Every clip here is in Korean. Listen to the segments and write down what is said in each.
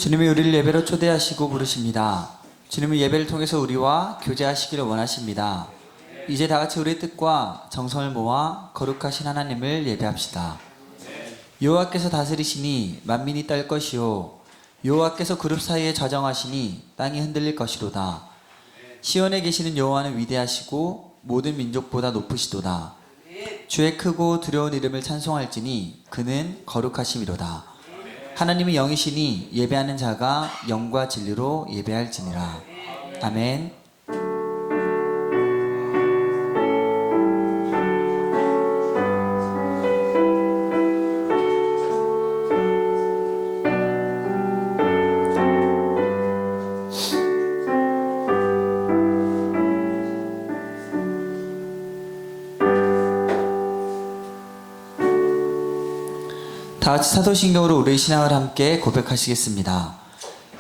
주님이 우리를 예배로 초대하시고 부르십니다. 주님은 예배를 통해서 우리와 교제하시기를 원하십니다. 이제 다같이 우리의 뜻과 정성을 모아 거룩하신 하나님을 예배합시다. 여호와께서 다스리시니 만민이 떨 것이요 여호와께서 그룹 사이에 좌정하시니 땅이 흔들릴 것이로다. 시온에 계시는 여호와는 위대하시고 모든 민족보다 높으시도다. 주의 크고 두려운 이름을 찬송할지니 그는 거룩하심이로다. 하나님이 영이시니 예배하는 자가 영과 진리로 예배할지니라. 아멘. 다같이 사도신경으로 우리의 신앙을 함께 고백하시겠습니다.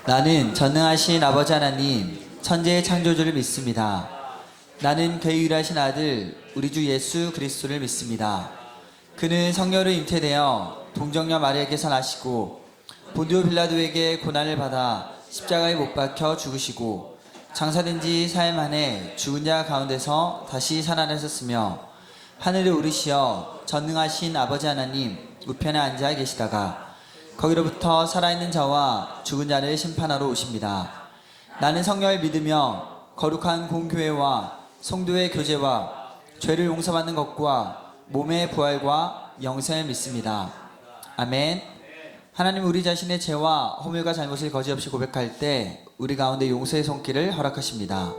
나는 전능하신 아버지 하나님 천지의 창조주를 믿습니다. 나는 그의 유일하신 아들 우리 주 예수 그리스도를 믿습니다. 그는 성령으로 잉태되어 동정녀 마리아에게서 나시고 본디오 빌라도에게 고난을 받아 십자가에 못 박혀 죽으시고 장사된 지 사흘 만에 죽은 자 가운데서 다시 살아나셨으며 하늘에 오르시어 전능하신 아버지 하나님 우편에 앉아 계시다가 거기로부터 살아있는 자와 죽은 자를 심판하러 오십니다. 나는 성령을 믿으며 거룩한 공교회와 성도의 교제와 죄를 용서받는 것과 몸의 부활과 영생을 믿습니다. 아멘. 하나님 우리 자신의 죄와 허물과 잘못을 거짓없이 고백할 때 우리 가운데 용서의 손길을 허락하십니다.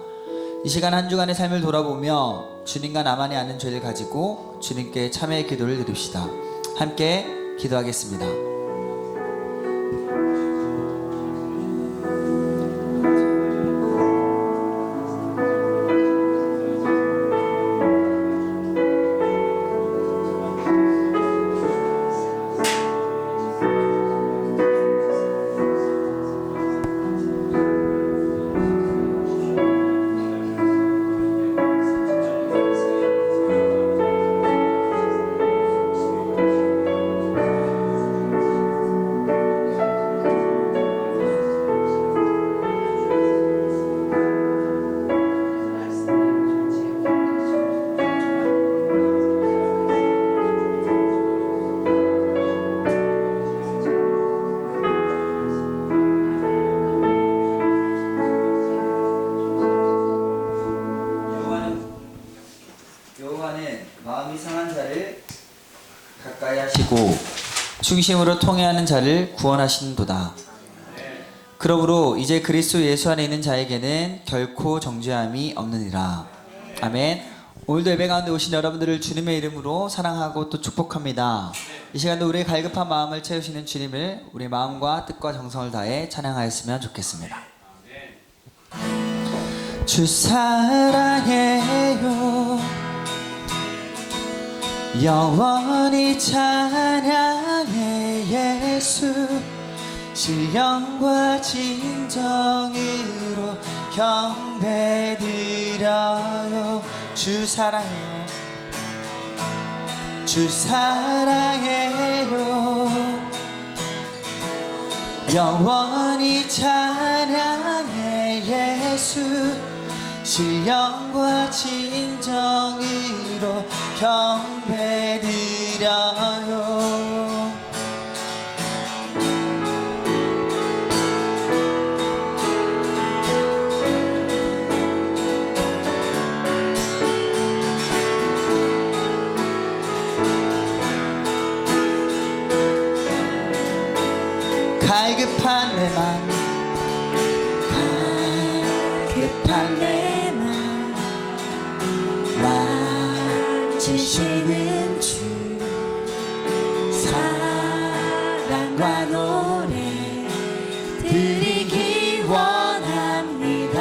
이 시간 한 주간의 삶을 돌아보며 주님과 나만이 아는 죄를 가지고 주님께 참회의 기도를 드립시다. 함께 기도하겠습니다. 여호와는 마음이 상한 자를 가까이 하시고 충심으로 통회하는 자를 구원하시는도다. 그러므로 이제 그리스도 예수 안에 있는 자에게는 결코 정죄함이 없느니라. 아멘. 오늘도 예배 가운데 오신 여러분들을 주님의 이름으로 사랑하고 또 축복합니다. 이 시간도 우리의 갈급한 마음을 채우시는 주님을 우리 마음과 뜻과 정성을 다해 찬양하였으면 좋겠습니다. 주 사랑해요 영원히 찬양해 예수 신령과 진정으로 경배드려요. 주 사랑해요 주 사랑해요 영원히 찬양해 예수 신령과 진정으로 경배드려요. 갈급한 내 맘 갈급한 내 와주시는 주 사랑과 노래 드리기 원합니다.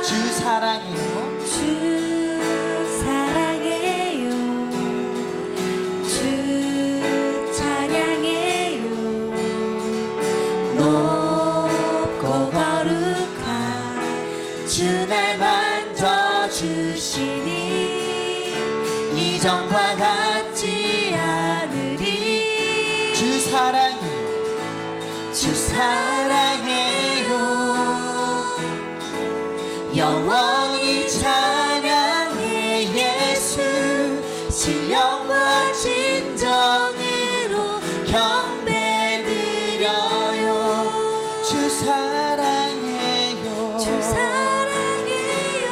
주 사랑해요 주 사랑해요 주 찬양해요 높고 거룩한 주 날 만져주시니 이전과 같지 않으리. 주 사랑해요 주 사랑 영원히 찬양해 예수 신령과 진정으로 경배드려요 주 사랑해요 주 사랑해요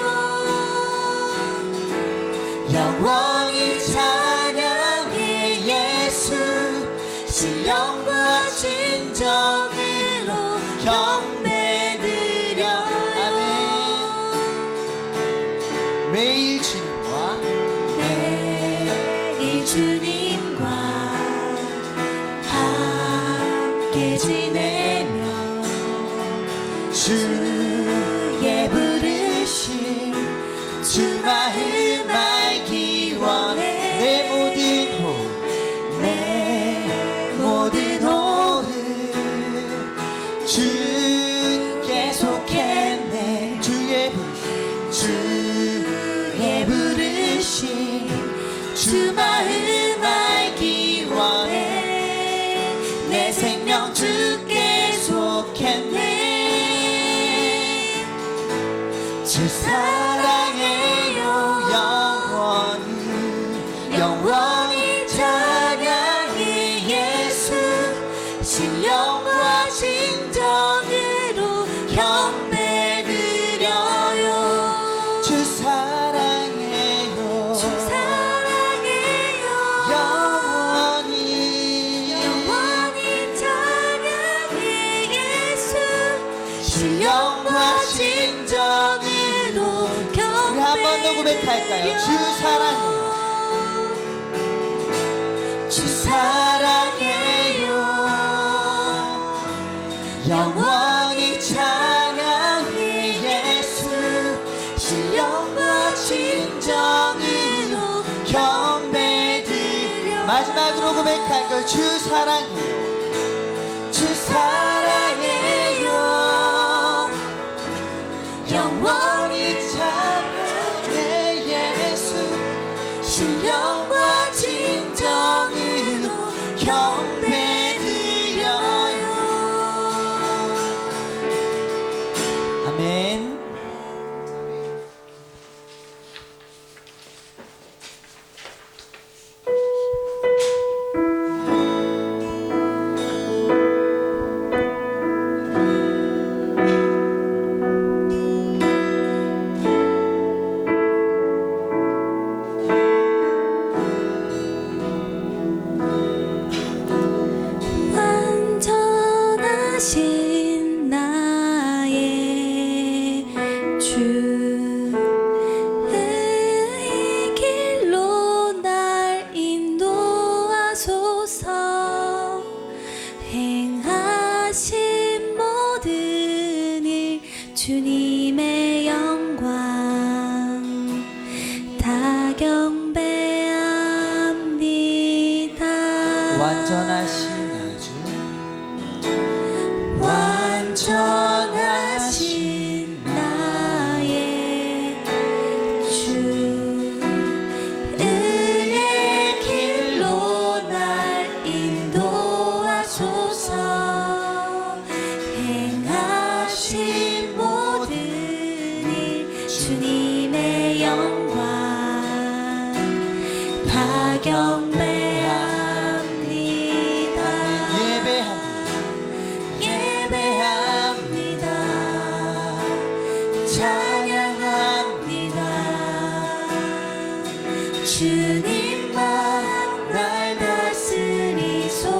영원히 찬양해 예수 신령과 진정으로 경배드려요 아멘 매일 주님과 매일 주님과 함께 지내며 주의 부르심 주 마음 알기 원해 내 모든 호흡 주께 속했네 주의 부르심 주 마음 알기 원해 내 생명 주께 속했네 주 사랑해요 영원히 찬양해 예수 신령과 진정으로 경배드려요 주 사랑해요 주 사랑해요 영원히 찬양해 예수 신령과 진정으로 우리 한 번 더 고백할까요? 주 사랑해요 주 사랑해요 영원히 찬양해 예수 신령과 진정으로 경배드려 마지막으로 고백할까요? 주 사랑해요 주 사랑해요 영원히 찬양해 예수 신령과 진정으로 경배드려요 아멘 완전하신 나의 주 의 길로 날 인도하소서 행하신 모든 일 주님의 영광 다 경배합니다 완전하신 완전하신 나의 주 의의 길로 날 인도하소서 행하신 모든 일 주님의 영광 다 경배합니다 예배합니다 찬양합니다 주님만 날 다스리소서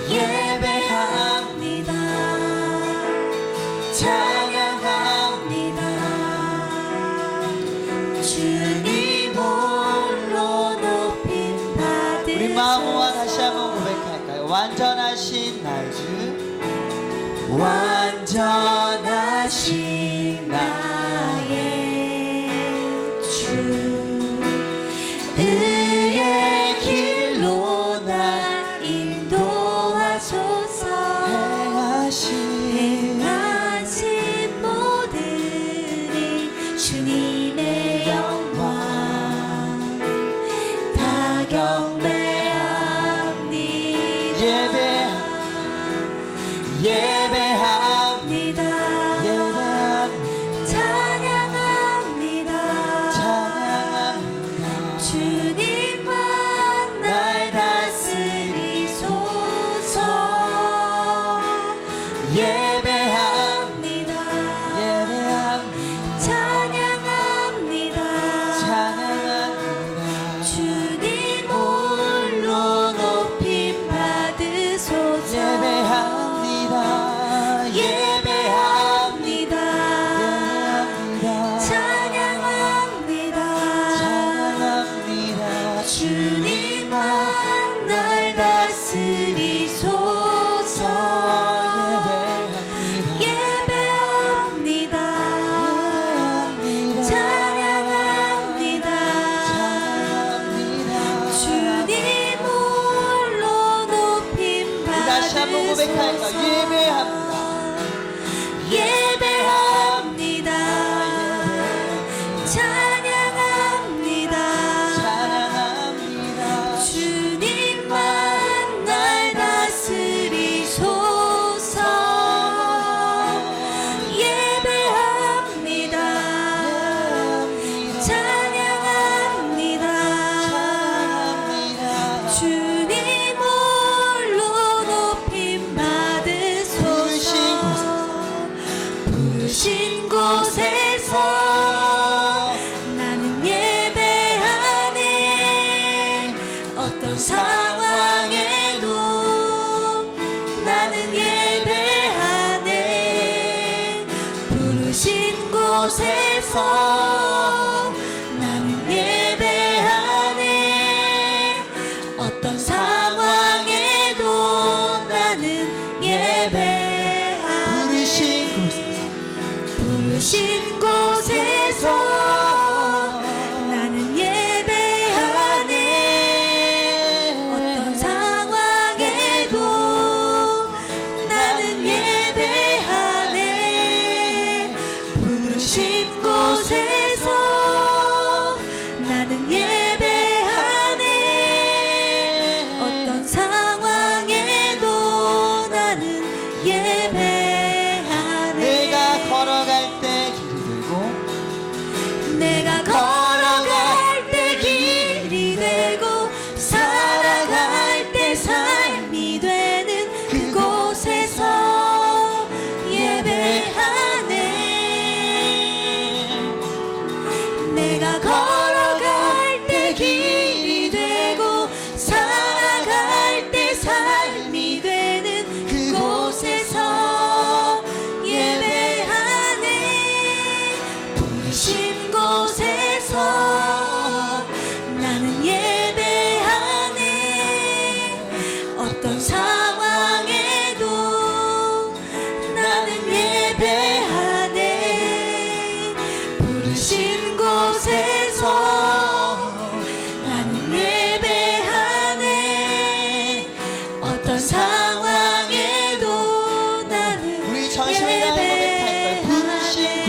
예배합니다 찬양합니다 주님 홀로 높임 받으소서 우리 마음과 다시 한번 고백할까요? 완전하신 나의 주 완전하신 나의 주 의의 길로 날 인도하소서 행하신 모든 일 주님의 영광 다 경배합니다 예배합니다 한번 고백할까? 예배합니다. 예배합니다. 찬양합니다. 찬양합니다. 주님만 날 다스리소서. 예배합니다. 찬양합니다. 주님 홀로 높임 받으소서. 부르신 곳에서 나는 예배하네. 어떤 상황에도 나는 예배하네. 부르신 곳에서 나는 예배하네. 어떤 상황에도 나는 예배하네. 부르신 곳에서 나는 예배하네. 어떤 상황에도 나는 예배하네. 부르신 곳에서 나는 예배하네. 어떤 상황에도 나는 예배하네. 내가 걸어갈 때 길이 되고 내가 걸어갈 때 길이 되고 살아갈 때 삶이 되는 그곳에서 예배하네. 내가 걸어갈 때 길이 되고 살아갈 때 삶이 되는 그곳에서 예배하네. 부르신 곳에서 나는 예배하네. 어떤 상황에도 나는 예배하네. 부르신 곳에서 나는 예배하네. 어떤 상황에도 나는 우리 전심을 다해 고백할까요?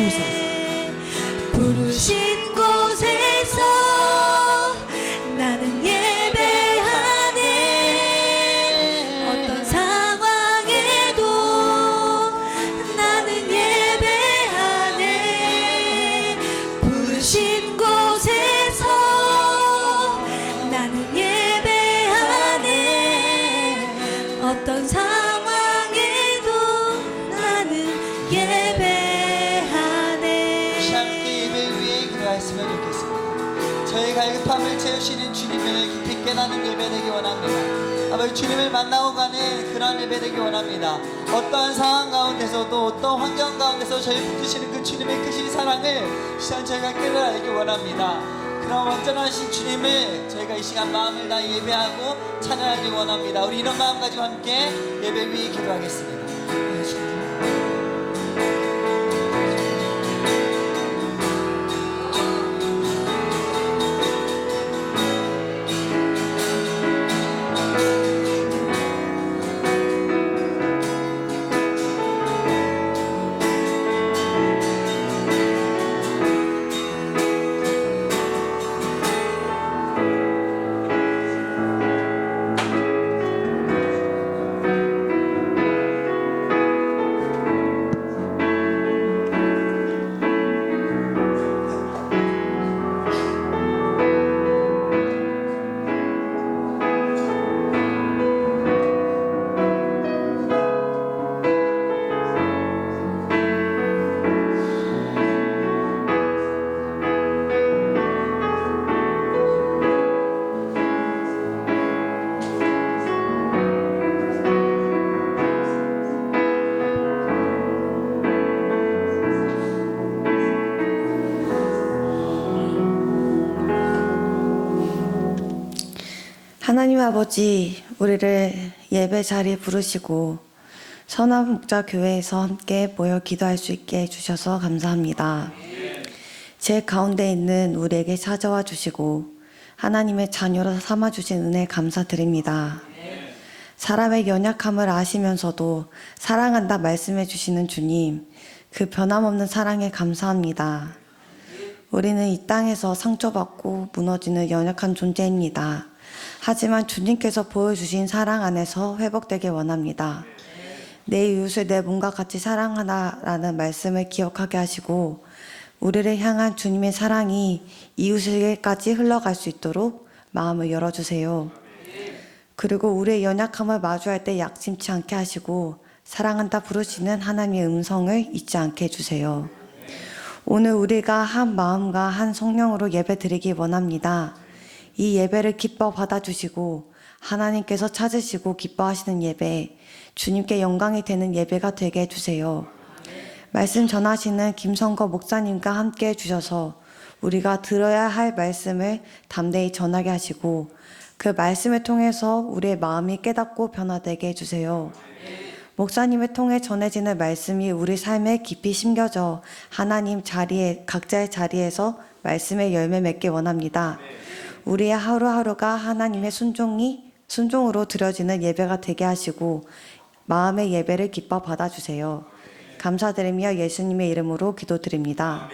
부르신 곳에서 나는 예배하네. 어떤 상황에도 나는 예배하네. 부르신 곳에서 나는 예배하네. 어떤 상황에도 나는 예배하네. 함께 예배 위에 기도했으면 좋겠습니다. 저희 갈급함을 채우시는 주님을 깊이 깨닫는 예배 되기 원합니다. 아버지, 주님을 만나고 가는 그런 예배 되기 원합니다. 어떠한 상황 가운데서도 어떤 환경 가운데서 저희 붙드시는 그 주님의 크신 사랑을 시간 저희가 깨달기 원합니다. 그런 완전하신 주님을 저희가 이 시간 마음을 다 예배하고 찬양하기 원합니다. 우리 이런 마음 가지고 함께 예배 위에 기도하겠습니다. 하나님 아버지, 우리를 예배 자리에 부르시고 선한 목자 교회에서 함께 모여 기도할 수 있게 해주셔서 감사합니다. 제 가운데 있는 우리에게 찾아와 주시고 하나님의 자녀로 삼아주신 은혜 감사드립니다. 사람의 연약함을 아시면서도 사랑한다 말씀해 주시는 주님, 그 변함없는 사랑에 감사합니다. 우리는 이 땅에서 상처받고 무너지는 연약한 존재입니다. 하지만 주님께서 보여주신 사랑 안에서 회복되길 원합니다. 내 이웃을 내 몸과 같이 사랑하라라는 말씀을 기억하게 하시고 우리를 향한 주님의 사랑이 이웃에게까지 흘러갈 수 있도록 마음을 열어주세요. 그리고 우리의 연약함을 마주할 때 약심치 않게 하시고 사랑한다 부르시는 하나님의 음성을 잊지 않게 해주세요. 오늘 우리가 한 마음과 한 성령으로 예배 드리기 원합니다. 이 예배를 기뻐 받아주시고 하나님께서 찾으시고 기뻐하시는 예배, 주님께 영광이 되는 예배가 되게 해주세요. 말씀 전하시는 김성거 목사님과 함께 해주셔서 우리가 들어야 할 말씀을 담대히 전하게 하시고 그 말씀을 통해서 우리의 마음이 깨닫고 변화되게 해주세요. 목사님을 통해 전해지는 말씀이 우리 삶에 깊이 심겨져 하나님 자리에, 각자의 자리에서 말씀의 열매 맺기 원합니다. 우리의 하루하루가 하나님의 순종으로 드려지는 예배가 되게 하시고 마음의 예배를 기뻐 받아주세요. 감사드리며 예수님의 이름으로 기도드립니다.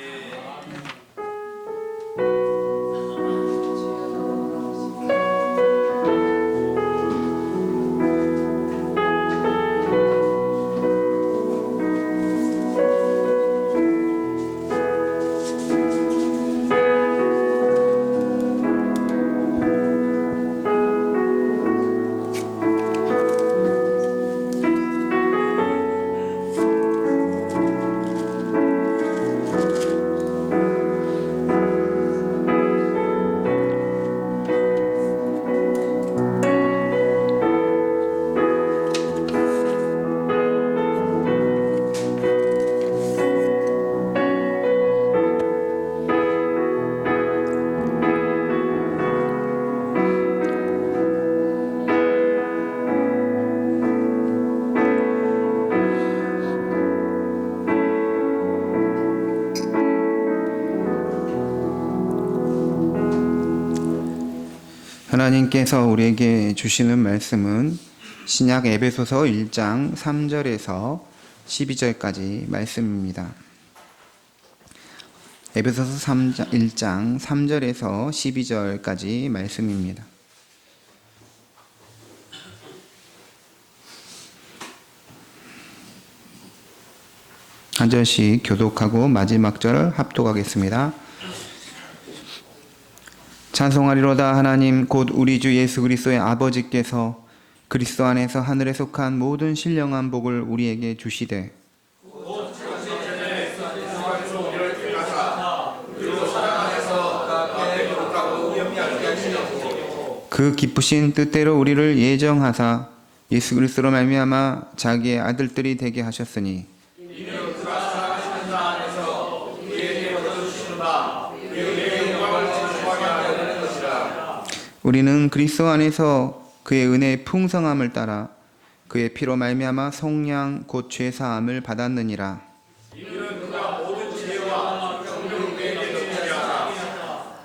하나님께서 우리에게 주시는 말씀은 신약 에베소서 1장 3절에서 12절까지 말씀입니다. 에베소서 1장 3절에서 12절까지 말씀입니다. 한 절씩 교독하고 마지막 절 합독하겠습니다. 찬송하리로다. 하나님 곧 우리 주 예수 그리스도의 아버지께서 그리스도 안에서 하늘에 속한 모든 신령한 복을 우리에게 주시되 그 기쁘신 뜻대로 우리를 예정하사 예수 그리스도로 말미암아 자기의 아들들이 되게 하셨으니 우리는 그리스도 안에서 그의 은혜의 풍성함을 따라 그의 피로 말미암아 속량 곧 죄사함을 받았느니라.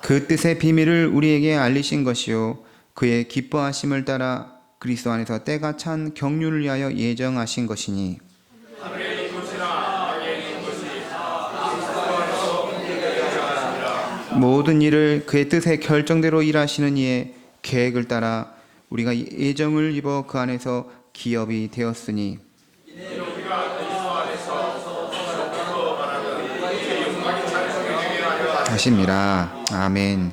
그 뜻의 비밀을 우리에게 알리신 것이요 그의 기뻐하심을 따라 그리스도 안에서 때가 찬 경륜을 위하여 예정하신 것이니 모든 일을 그의 뜻의 결정대로 일하시는 이의 계획을 따라 우리가 예정을 입어 그 안에서 기업이 되었으니 하십니다. 아멘.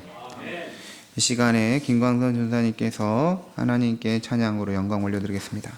이 시간에 김광선 전사님께서 하나님께 찬양으로 영광 올려드리겠습니다.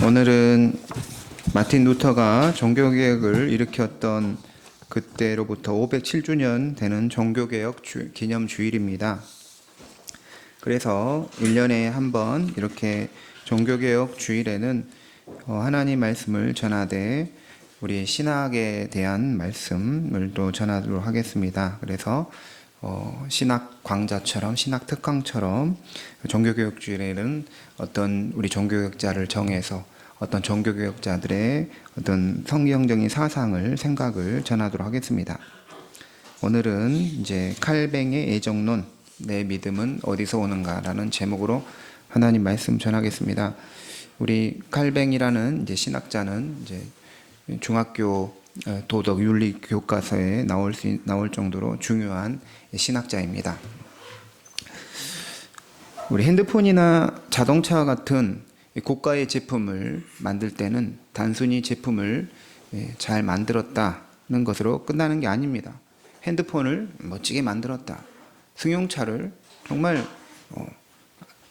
오늘은 마틴 루터가 종교개혁을 일으켰던 그때로부터 507주년 되는 종교개혁 기념주일입니다. 그래서 1년에 한 번 이렇게 종교개혁 주일에는 하나님 말씀을 전하되 우리 신학에 대한 말씀을 또 전하도록 하겠습니다. 그래서 신학 강좌처럼 신학 특강처럼 종교개혁 주일에는 어떤 우리 종교개혁자를 정해서 어떤 종교개혁자들의 어떤 성경적인 사상을 생각을 전하도록 하겠습니다. 오늘은 이제 칼뱅의 애정론 내 믿음은 어디서 오는가라는 제목으로 하나님 말씀 전하겠습니다. 우리 칼뱅이라는 이제 신학자는 이제 중학교 도덕 윤리 교과서에 나올 정도로 중요한 신학자입니다. 우리 핸드폰이나 자동차 같은 고가의 제품을 만들 때는 단순히 제품을 잘 만들었다는 것으로 끝나는 게 아닙니다. 핸드폰을 멋지게 만들었다. 승용차를 정말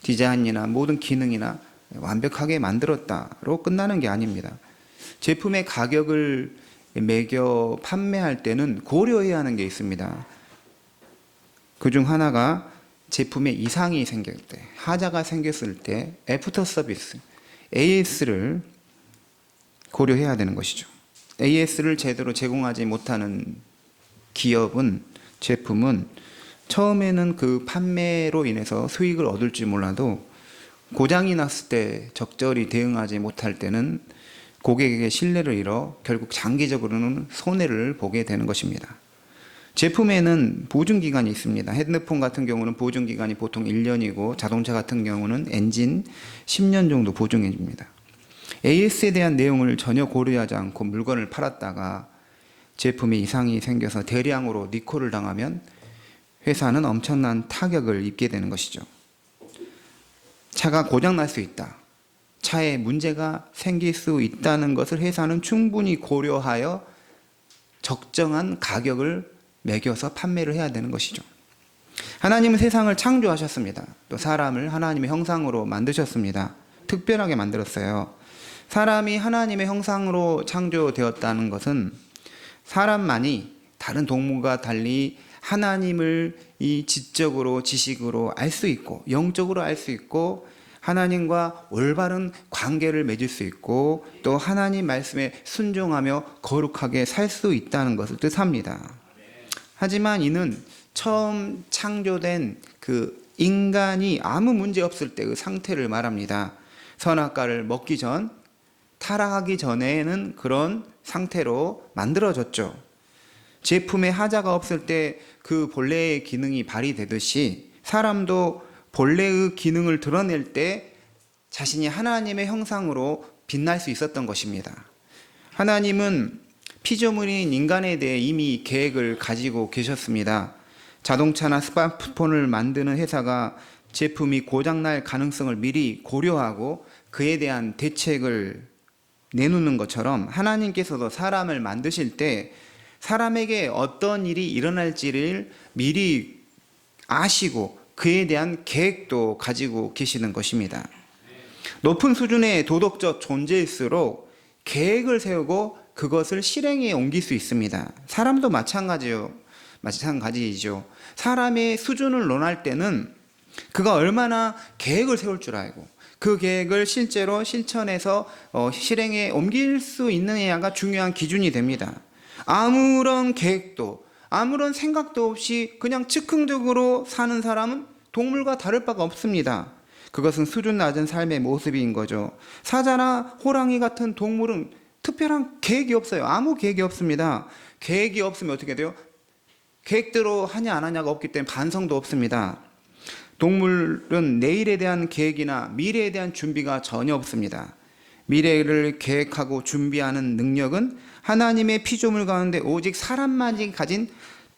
디자인이나 모든 기능이나 완벽하게 만들었다로 끝나는 게 아닙니다. 제품의 가격을 매겨 판매할 때는 고려해야 하는 게 있습니다. 그중 하나가 제품에 이상이 생길 때, 하자가 생겼을 때 애프터 서비스, AS를 고려해야 되는 것이죠. AS를 제대로 제공하지 못하는 기업은, 제품은 처음에는 그 판매로 인해서 수익을 얻을지 몰라도 고장이 났을 때 적절히 대응하지 못할 때는 고객에게 신뢰를 잃어 결국 장기적으로는 손해를 보게 되는 것입니다. 제품에는 보증기간이 있습니다. 핸드폰 같은 경우는 보증기간이 보통 1년이고 자동차 같은 경우는 엔진 10년 정도 보증해 줍니다. AS에 대한 내용을 전혀 고려하지 않고 물건을 팔았다가 제품에 이상이 생겨서 대량으로 리콜을 당하면 회사는 엄청난 타격을 입게 되는 것이죠. 차가 고장 날 수 있다. 차에 문제가 생길 수 있다는 것을 회사는 충분히 고려하여 적정한 가격을 매겨서 판매를 해야 되는 것이죠. 하나님은 세상을 창조하셨습니다. 또 사람을 하나님의 형상으로 만드셨습니다. 특별하게 만들었어요. 사람이 하나님의 형상으로 창조되었다는 것은 사람만이 다른 동물과 달리 하나님을 이 지적으로 지식으로 알 수 있고 영적으로 알 수 있고 하나님과 올바른 관계를 맺을 수 있고 또 하나님 말씀에 순종하며 거룩하게 살 수 있다는 것을 뜻합니다. 하지만 이는 처음 창조된 그 인간이 아무 문제 없을 때 그 상태를 말합니다. 선악과를 먹기 전, 타락하기 전에는 그런 상태로 만들어졌죠. 제품에 하자가 없을 때 그 본래의 기능이 발휘되듯이 사람도 본래의 기능을 드러낼 때 자신이 하나님의 형상으로 빛날 수 있었던 것입니다. 하나님은 피조물인 인간에 대해 이미 계획을 가지고 계셨습니다. 자동차나 스마트폰을 만드는 회사가 제품이 고장날 가능성을 미리 고려하고 그에 대한 대책을 내놓는 것처럼 하나님께서도 사람을 만드실 때 사람에게 어떤 일이 일어날지를 미리 아시고 그에 대한 계획도 가지고 계시는 것입니다. 높은 수준의 도덕적 존재일수록 계획을 세우고 그것을 실행에 옮길 수 있습니다. 사람도 마찬가지죠. 사람의 수준을 논할 때는 그가 얼마나 계획을 세울 줄 알고 그 계획을 실제로 실천해서 실행에 옮길 수 있느냐가 중요한 기준이 됩니다. 아무런 계획도 아무런 생각도 없이 그냥 즉흥적으로 사는 사람은 동물과 다를 바가 없습니다. 그것은 수준 낮은 삶의 모습인 거죠. 사자나 호랑이 같은 동물은 특별한 계획이 없어요. 아무 계획이 없습니다. 계획이 없으면 어떻게 돼요? 계획대로 하냐 안 하냐가 없기 때문에 반성도 없습니다. 동물은 내일에 대한 계획이나 미래에 대한 준비가 전혀 없습니다. 미래를 계획하고 준비하는 능력은 하나님의 피조물 가운데 오직 사람만이 가진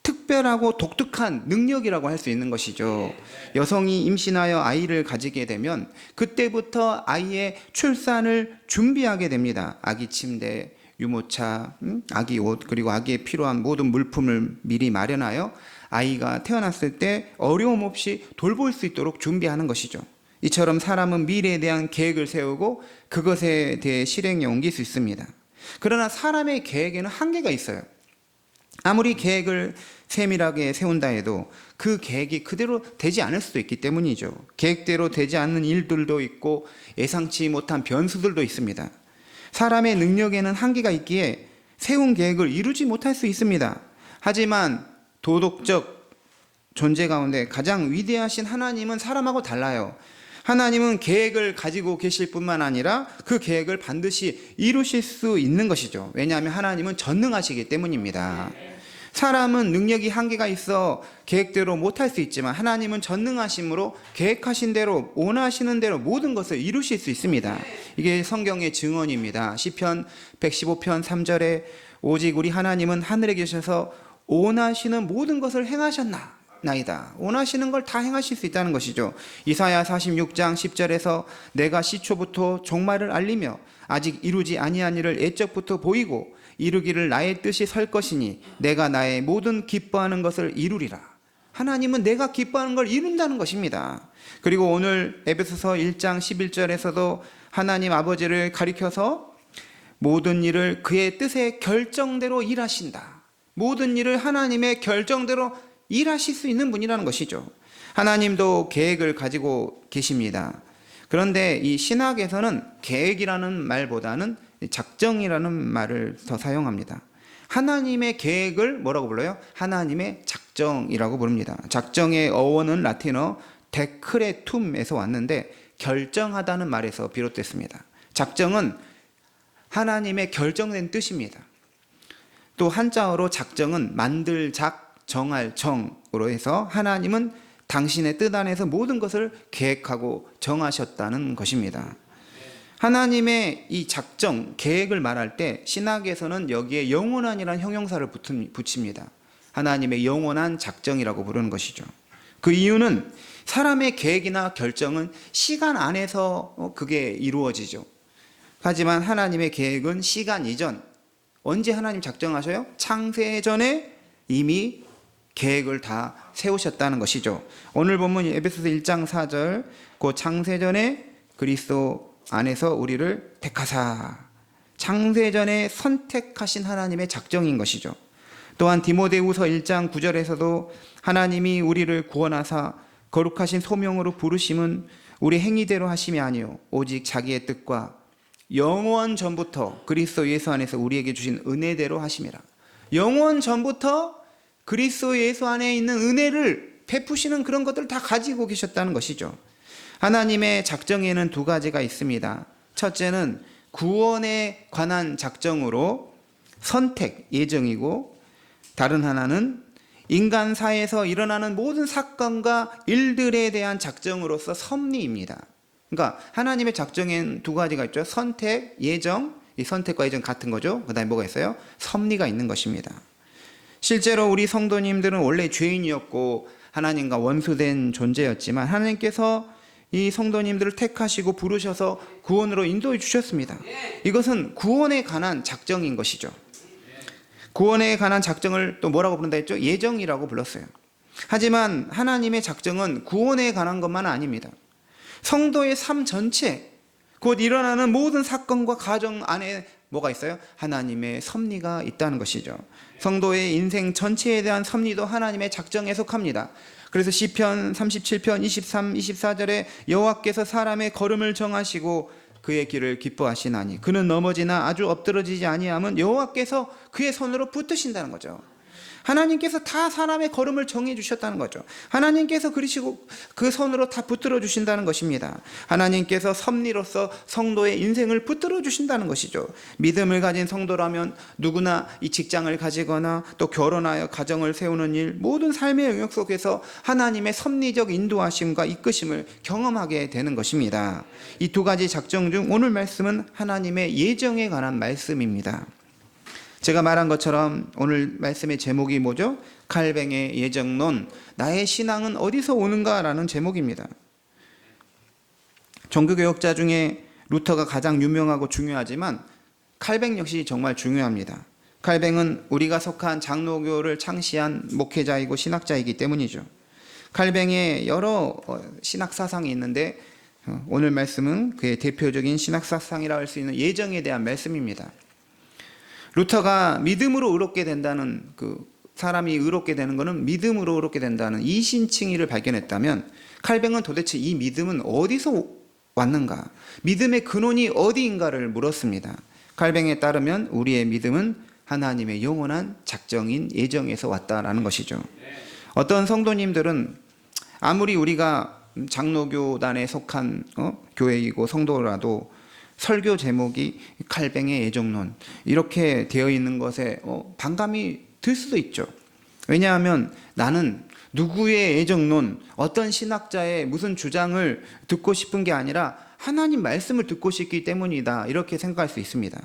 특별하고 독특한 능력이라고 할 수 있는 것이죠. 여성이 임신하여 아이를 가지게 되면 그때부터 아이의 출산을 준비하게 됩니다. 아기 침대, 유모차, 아기 옷, 그리고 아기에 필요한 모든 물품을 미리 마련하여 아이가 태어났을 때 어려움 없이 돌볼 수 있도록 준비하는 것이죠. 이처럼 사람은 미래에 대한 계획을 세우고 그것에 대해 실행에 옮길 수 있습니다. 그러나 사람의 계획에는 한계가 있어요. 아무리 계획을 세밀하게 세운다 해도 그 계획이 그대로 되지 않을 수도 있기 때문이죠. 계획대로 되지 않는 일들도 있고 예상치 못한 변수들도 있습니다. 사람의 능력에는 한계가 있기에 세운 계획을 이루지 못할 수 있습니다. 하지만 도덕적 존재 가운데 가장 위대하신 하나님은 사람하고 달라요. 하나님은 계획을 가지고 계실 뿐만 아니라 그 계획을 반드시 이루실 수 있는 것이죠. 왜냐하면 하나님은 전능하시기 때문입니다. 사람은 능력이 한계가 있어 계획대로 못할 수 있지만 하나님은 전능하심으로 계획하신 대로 원하시는 대로 모든 것을 이루실 수 있습니다. 이게 성경의 증언입니다. 시편 115편 3절에 오직 우리 하나님은 하늘에 계셔서 원하시는 모든 것을 행하셨나이다. 원하시는 걸 다 행하실 수 있다는 것이죠. 이사야 46장 10절에서 내가 시초부터 종말을 알리며 아직 이루지 아니한 일을 옛적부터 보이고 이루기를 나의 뜻이 설 것이니 내가 나의 모든 기뻐하는 것을 이루리라. 하나님은 내가 기뻐하는 걸 이룬다는 것입니다. 그리고 오늘 에베소서 1장 11절에서도 하나님 아버지를 가리켜서 모든 일을 그의 뜻의 결정대로 일하신다. 모든 일을 하나님의 결정대로 일하실 수 있는 분이라는 것이죠. 하나님도 계획을 가지고 계십니다. 그런데 이 신학에서는 계획이라는 말보다는 작정이라는 말을 더 사용합니다. 하나님의 계획을 뭐라고 불러요? 하나님의 작정이라고 부릅니다. 작정의 어원은 라틴어 데크레툼에서 왔는데 결정하다는 말에서 비롯됐습니다. 작정은 하나님의 결정된 뜻입니다. 또 한자어로 작정은 만들 작, 정할 정으로 해서 하나님은 당신의 뜻 안에서 모든 것을 계획하고 정하셨다는 것입니다. 하나님의 이 작정, 계획을 말할 때 신학에서는 여기에 영원한이라는 형용사를 붙입니다. 하나님의 영원한 작정이라고 부르는 것이죠. 그 이유는 사람의 계획이나 결정은 시간 안에서 그게 이루어지죠. 하지만 하나님의 계획은 시간 이전, 언제 하나님 작정하셔요? 창세 전에 이미 계획을 다 세우셨다는 것이죠. 오늘 본문 에베소서 1장 4절 그 창세 전에 그리스도 안에서 우리를 택하사, 창세 전에 선택하신 하나님의 작정인 것이죠. 또한 디모데후서 1장 9절에서도 하나님이 우리를 구원하사 거룩하신 소명으로 부르심은 우리 행위대로 하심이 아니요 오직 자기의 뜻과 영원 전부터 그리스도 예수 안에서 우리에게 주신 은혜대로 하심이라. 영원 전부터 그리스도 예수 안에 있는 은혜를 베푸시는 그런 것들을 다 가지고 계셨다는 것이죠. 하나님의 작정에는 두 가지가 있습니다. 첫째는 구원에 관한 작정으로 선택, 예정이고, 다른 하나는 인간사에서 일어나는 모든 사건과 일들에 대한 작정으로서 섭리입니다. 그러니까 하나님의 작정에는 두 가지가 있죠. 선택, 예정. 이 선택과 예정 같은 거죠. 그 다음에 뭐가 있어요? 섭리가 있는 것입니다. 실제로 우리 성도님들은 원래 죄인이었고 하나님과 원수된 존재였지만 하나님께서 이 성도님들을 택하시고 부르셔서 구원으로 인도해 주셨습니다. 이것은 구원에 관한 작정인 것이죠. 구원에 관한 작정을 또 뭐라고 부른다 했죠? 예정이라고 불렀어요. 하지만 하나님의 작정은 구원에 관한 것만 아닙니다. 성도의 삶 전체, 곧 일어나는 모든 사건과 가정 안에 뭐가 있어요? 하나님의 섭리가 있다는 것이죠. 성도의 인생 전체에 대한 섭리도 하나님의 작정에 속합니다. 그래서 시편 37편 23, 24절에 여호와께서 사람의 걸음을 정하시고 그의 길을 기뻐하시나니 그는 넘어지나 아주 엎드러지지 아니함은 여호와께서 그의 손으로 붙드신다는 거죠. 하나님께서 다 사람의 걸음을 정해 주셨다는 거죠. 하나님께서 그리시고 그 손으로 다 붙들어 주신다는 것입니다. 하나님께서 섭리로서 성도의 인생을 붙들어 주신다는 것이죠. 믿음을 가진 성도라면 누구나 이 직장을 가지거나 또 결혼하여 가정을 세우는 일, 모든 삶의 영역 속에서 하나님의 섭리적 인도하심과 이끄심을 경험하게 되는 것입니다. 이 두 가지 작정 중 오늘 말씀은 하나님의 예정에 관한 말씀입니다. 제가 말한 것처럼 오늘 말씀의 제목이 뭐죠? 칼뱅의 예정론, 나의 신앙은 어디서 오는가라는 제목입니다. 종교개혁자 중에 루터가 가장 유명하고 중요하지만 칼뱅 역시 정말 중요합니다. 칼뱅은 우리가 속한 장로교를 창시한 목회자이고 신학자이기 때문이죠. 칼뱅의 여러 신학 사상이 있는데 오늘 말씀은 그의 대표적인 신학사상이라 할 수 있는 예정에 대한 말씀입니다. 루터가 믿음으로 의롭게 된다는 사람이 의롭게 되는 것은 믿음으로 의롭게 된다는 이신칭의를 발견했다면 칼뱅은 도대체 이 믿음은 어디서 왔는가? 믿음의 근원이 어디인가를 물었습니다. 칼뱅에 따르면 우리의 믿음은 하나님의 영원한 작정인 예정에서 왔다라는 것이죠. 어떤 성도님들은 아무리 우리가 장로교단에 속한 교회이고 성도라도 설교 제목이 칼뱅의 예정론 이렇게 되어 있는 것에 반감이 들 수도 있죠. 왜냐하면 나는 누구의 예정론, 어떤 신학자의 무슨 주장을 듣고 싶은 게 아니라 하나님 말씀을 듣고 싶기 때문이다 이렇게 생각할 수 있습니다.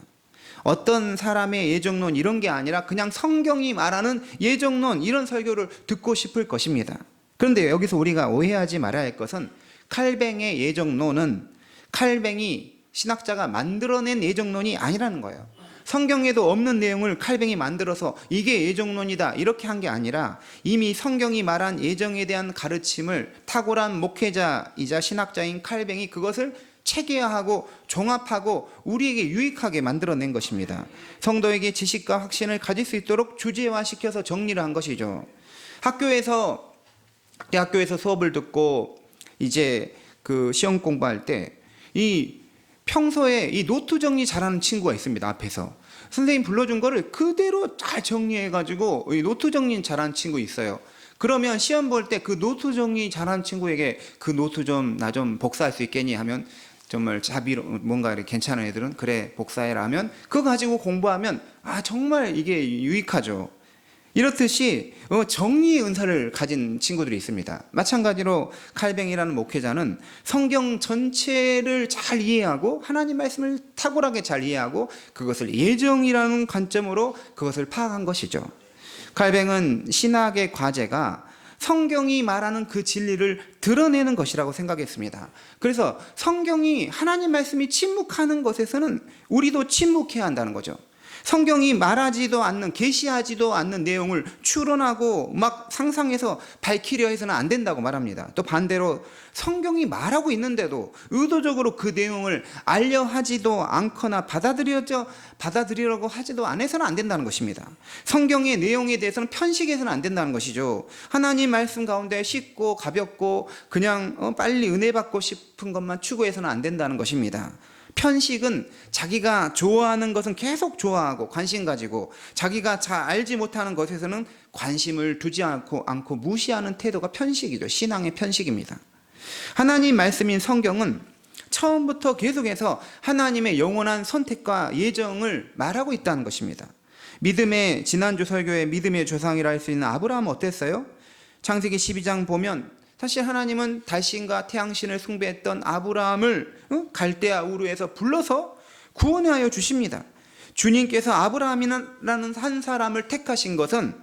어떤 사람의 예정론 이런 게 아니라 그냥 성경이 말하는 예정론 이런 설교를 듣고 싶을 것입니다. 그런데 여기서 우리가 오해하지 말아야 할 것은 칼뱅의 예정론은 칼뱅이 신학자가 만들어낸 예정론이 아니라는 거예요. 성경에도 없는 내용을 칼뱅이 만들어서 이게 예정론이다 이렇게 한 게 아니라 이미 성경이 말한 예정에 대한 가르침을 탁월한 목회자이자 신학자인 칼뱅이 그것을 체계화하고 종합하고 우리에게 유익하게 만들어낸 것입니다. 성도에게 지식과 확신을 가질 수 있도록 주제화시켜서 정리를 한 것이죠. 대학교에서 수업을 듣고 이제 시험 공부할 때 평소에 이 노트 정리 잘하는 친구가 있습니다. 앞에서 선생님 불러준 거를 그대로 잘 정리해가지고 이 노트 정리 잘하는 친구 있어요. 그러면 시험 볼 때 그 노트 정리 잘하는 친구에게 그 노트 나 좀 복사할 수 있겠니 하면 정말 자비로 뭔가 이렇게 괜찮은 애들은 그래 복사해라 하면 그거 가지고 공부하면 정말 이게 유익하죠. 이렇듯이 정리의 은사를 가진 친구들이 있습니다. 마찬가지로 칼뱅이라는 목회자는 성경 전체를 잘 이해하고 하나님 말씀을 탁월하게 잘 이해하고 그것을 예정이라는 관점으로 그것을 파악한 것이죠. 칼뱅은 신학의 과제가 성경이 말하는 그 진리를 드러내는 것이라고 생각했습니다. 그래서 성경이 하나님 말씀이 침묵하는 것에서는 우리도 침묵해야 한다는 거죠. 성경이 말하지도 않는 계시하지도 않는 내용을 추론하고 막 상상해서 밝히려 해서는 안 된다고 말합니다. 또 반대로 성경이 말하고 있는데도 의도적으로 그 내용을 알려 하지도 않거나 받아들이려고 하지도 않아서는 안 된다는 것입니다. 성경의 내용에 대해서는 편식해서는 안 된다는 것이죠. 하나님 말씀 가운데 쉽고 가볍고 그냥 빨리 은혜 받고 싶은 것만 추구해서는 안 된다는 것입니다. 편식은 자기가 좋아하는 것은 계속 좋아하고 관심 가지고 자기가 잘 알지 못하는 것에서는 관심을 두지 않고 무시하는 태도가 편식이죠. 신앙의 편식입니다. 하나님 말씀인 성경은 처음부터 계속해서 하나님의 영원한 선택과 예정을 말하고 있다는 것입니다. 지난주 설교의 믿음의 조상이라 할 수 있는 아브라함은 어땠어요? 창세기 12장 보면 사실 하나님은 달신과 태양신을 숭배했던 아브라함을 갈대아 우르에서 불러서 구원하여 주십니다. 주님께서 아브라함이라는 한 사람을 택하신 것은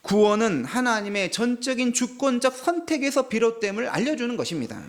구원은 하나님의 전적인 주권적 선택에서 비롯됨을 알려주는 것입니다.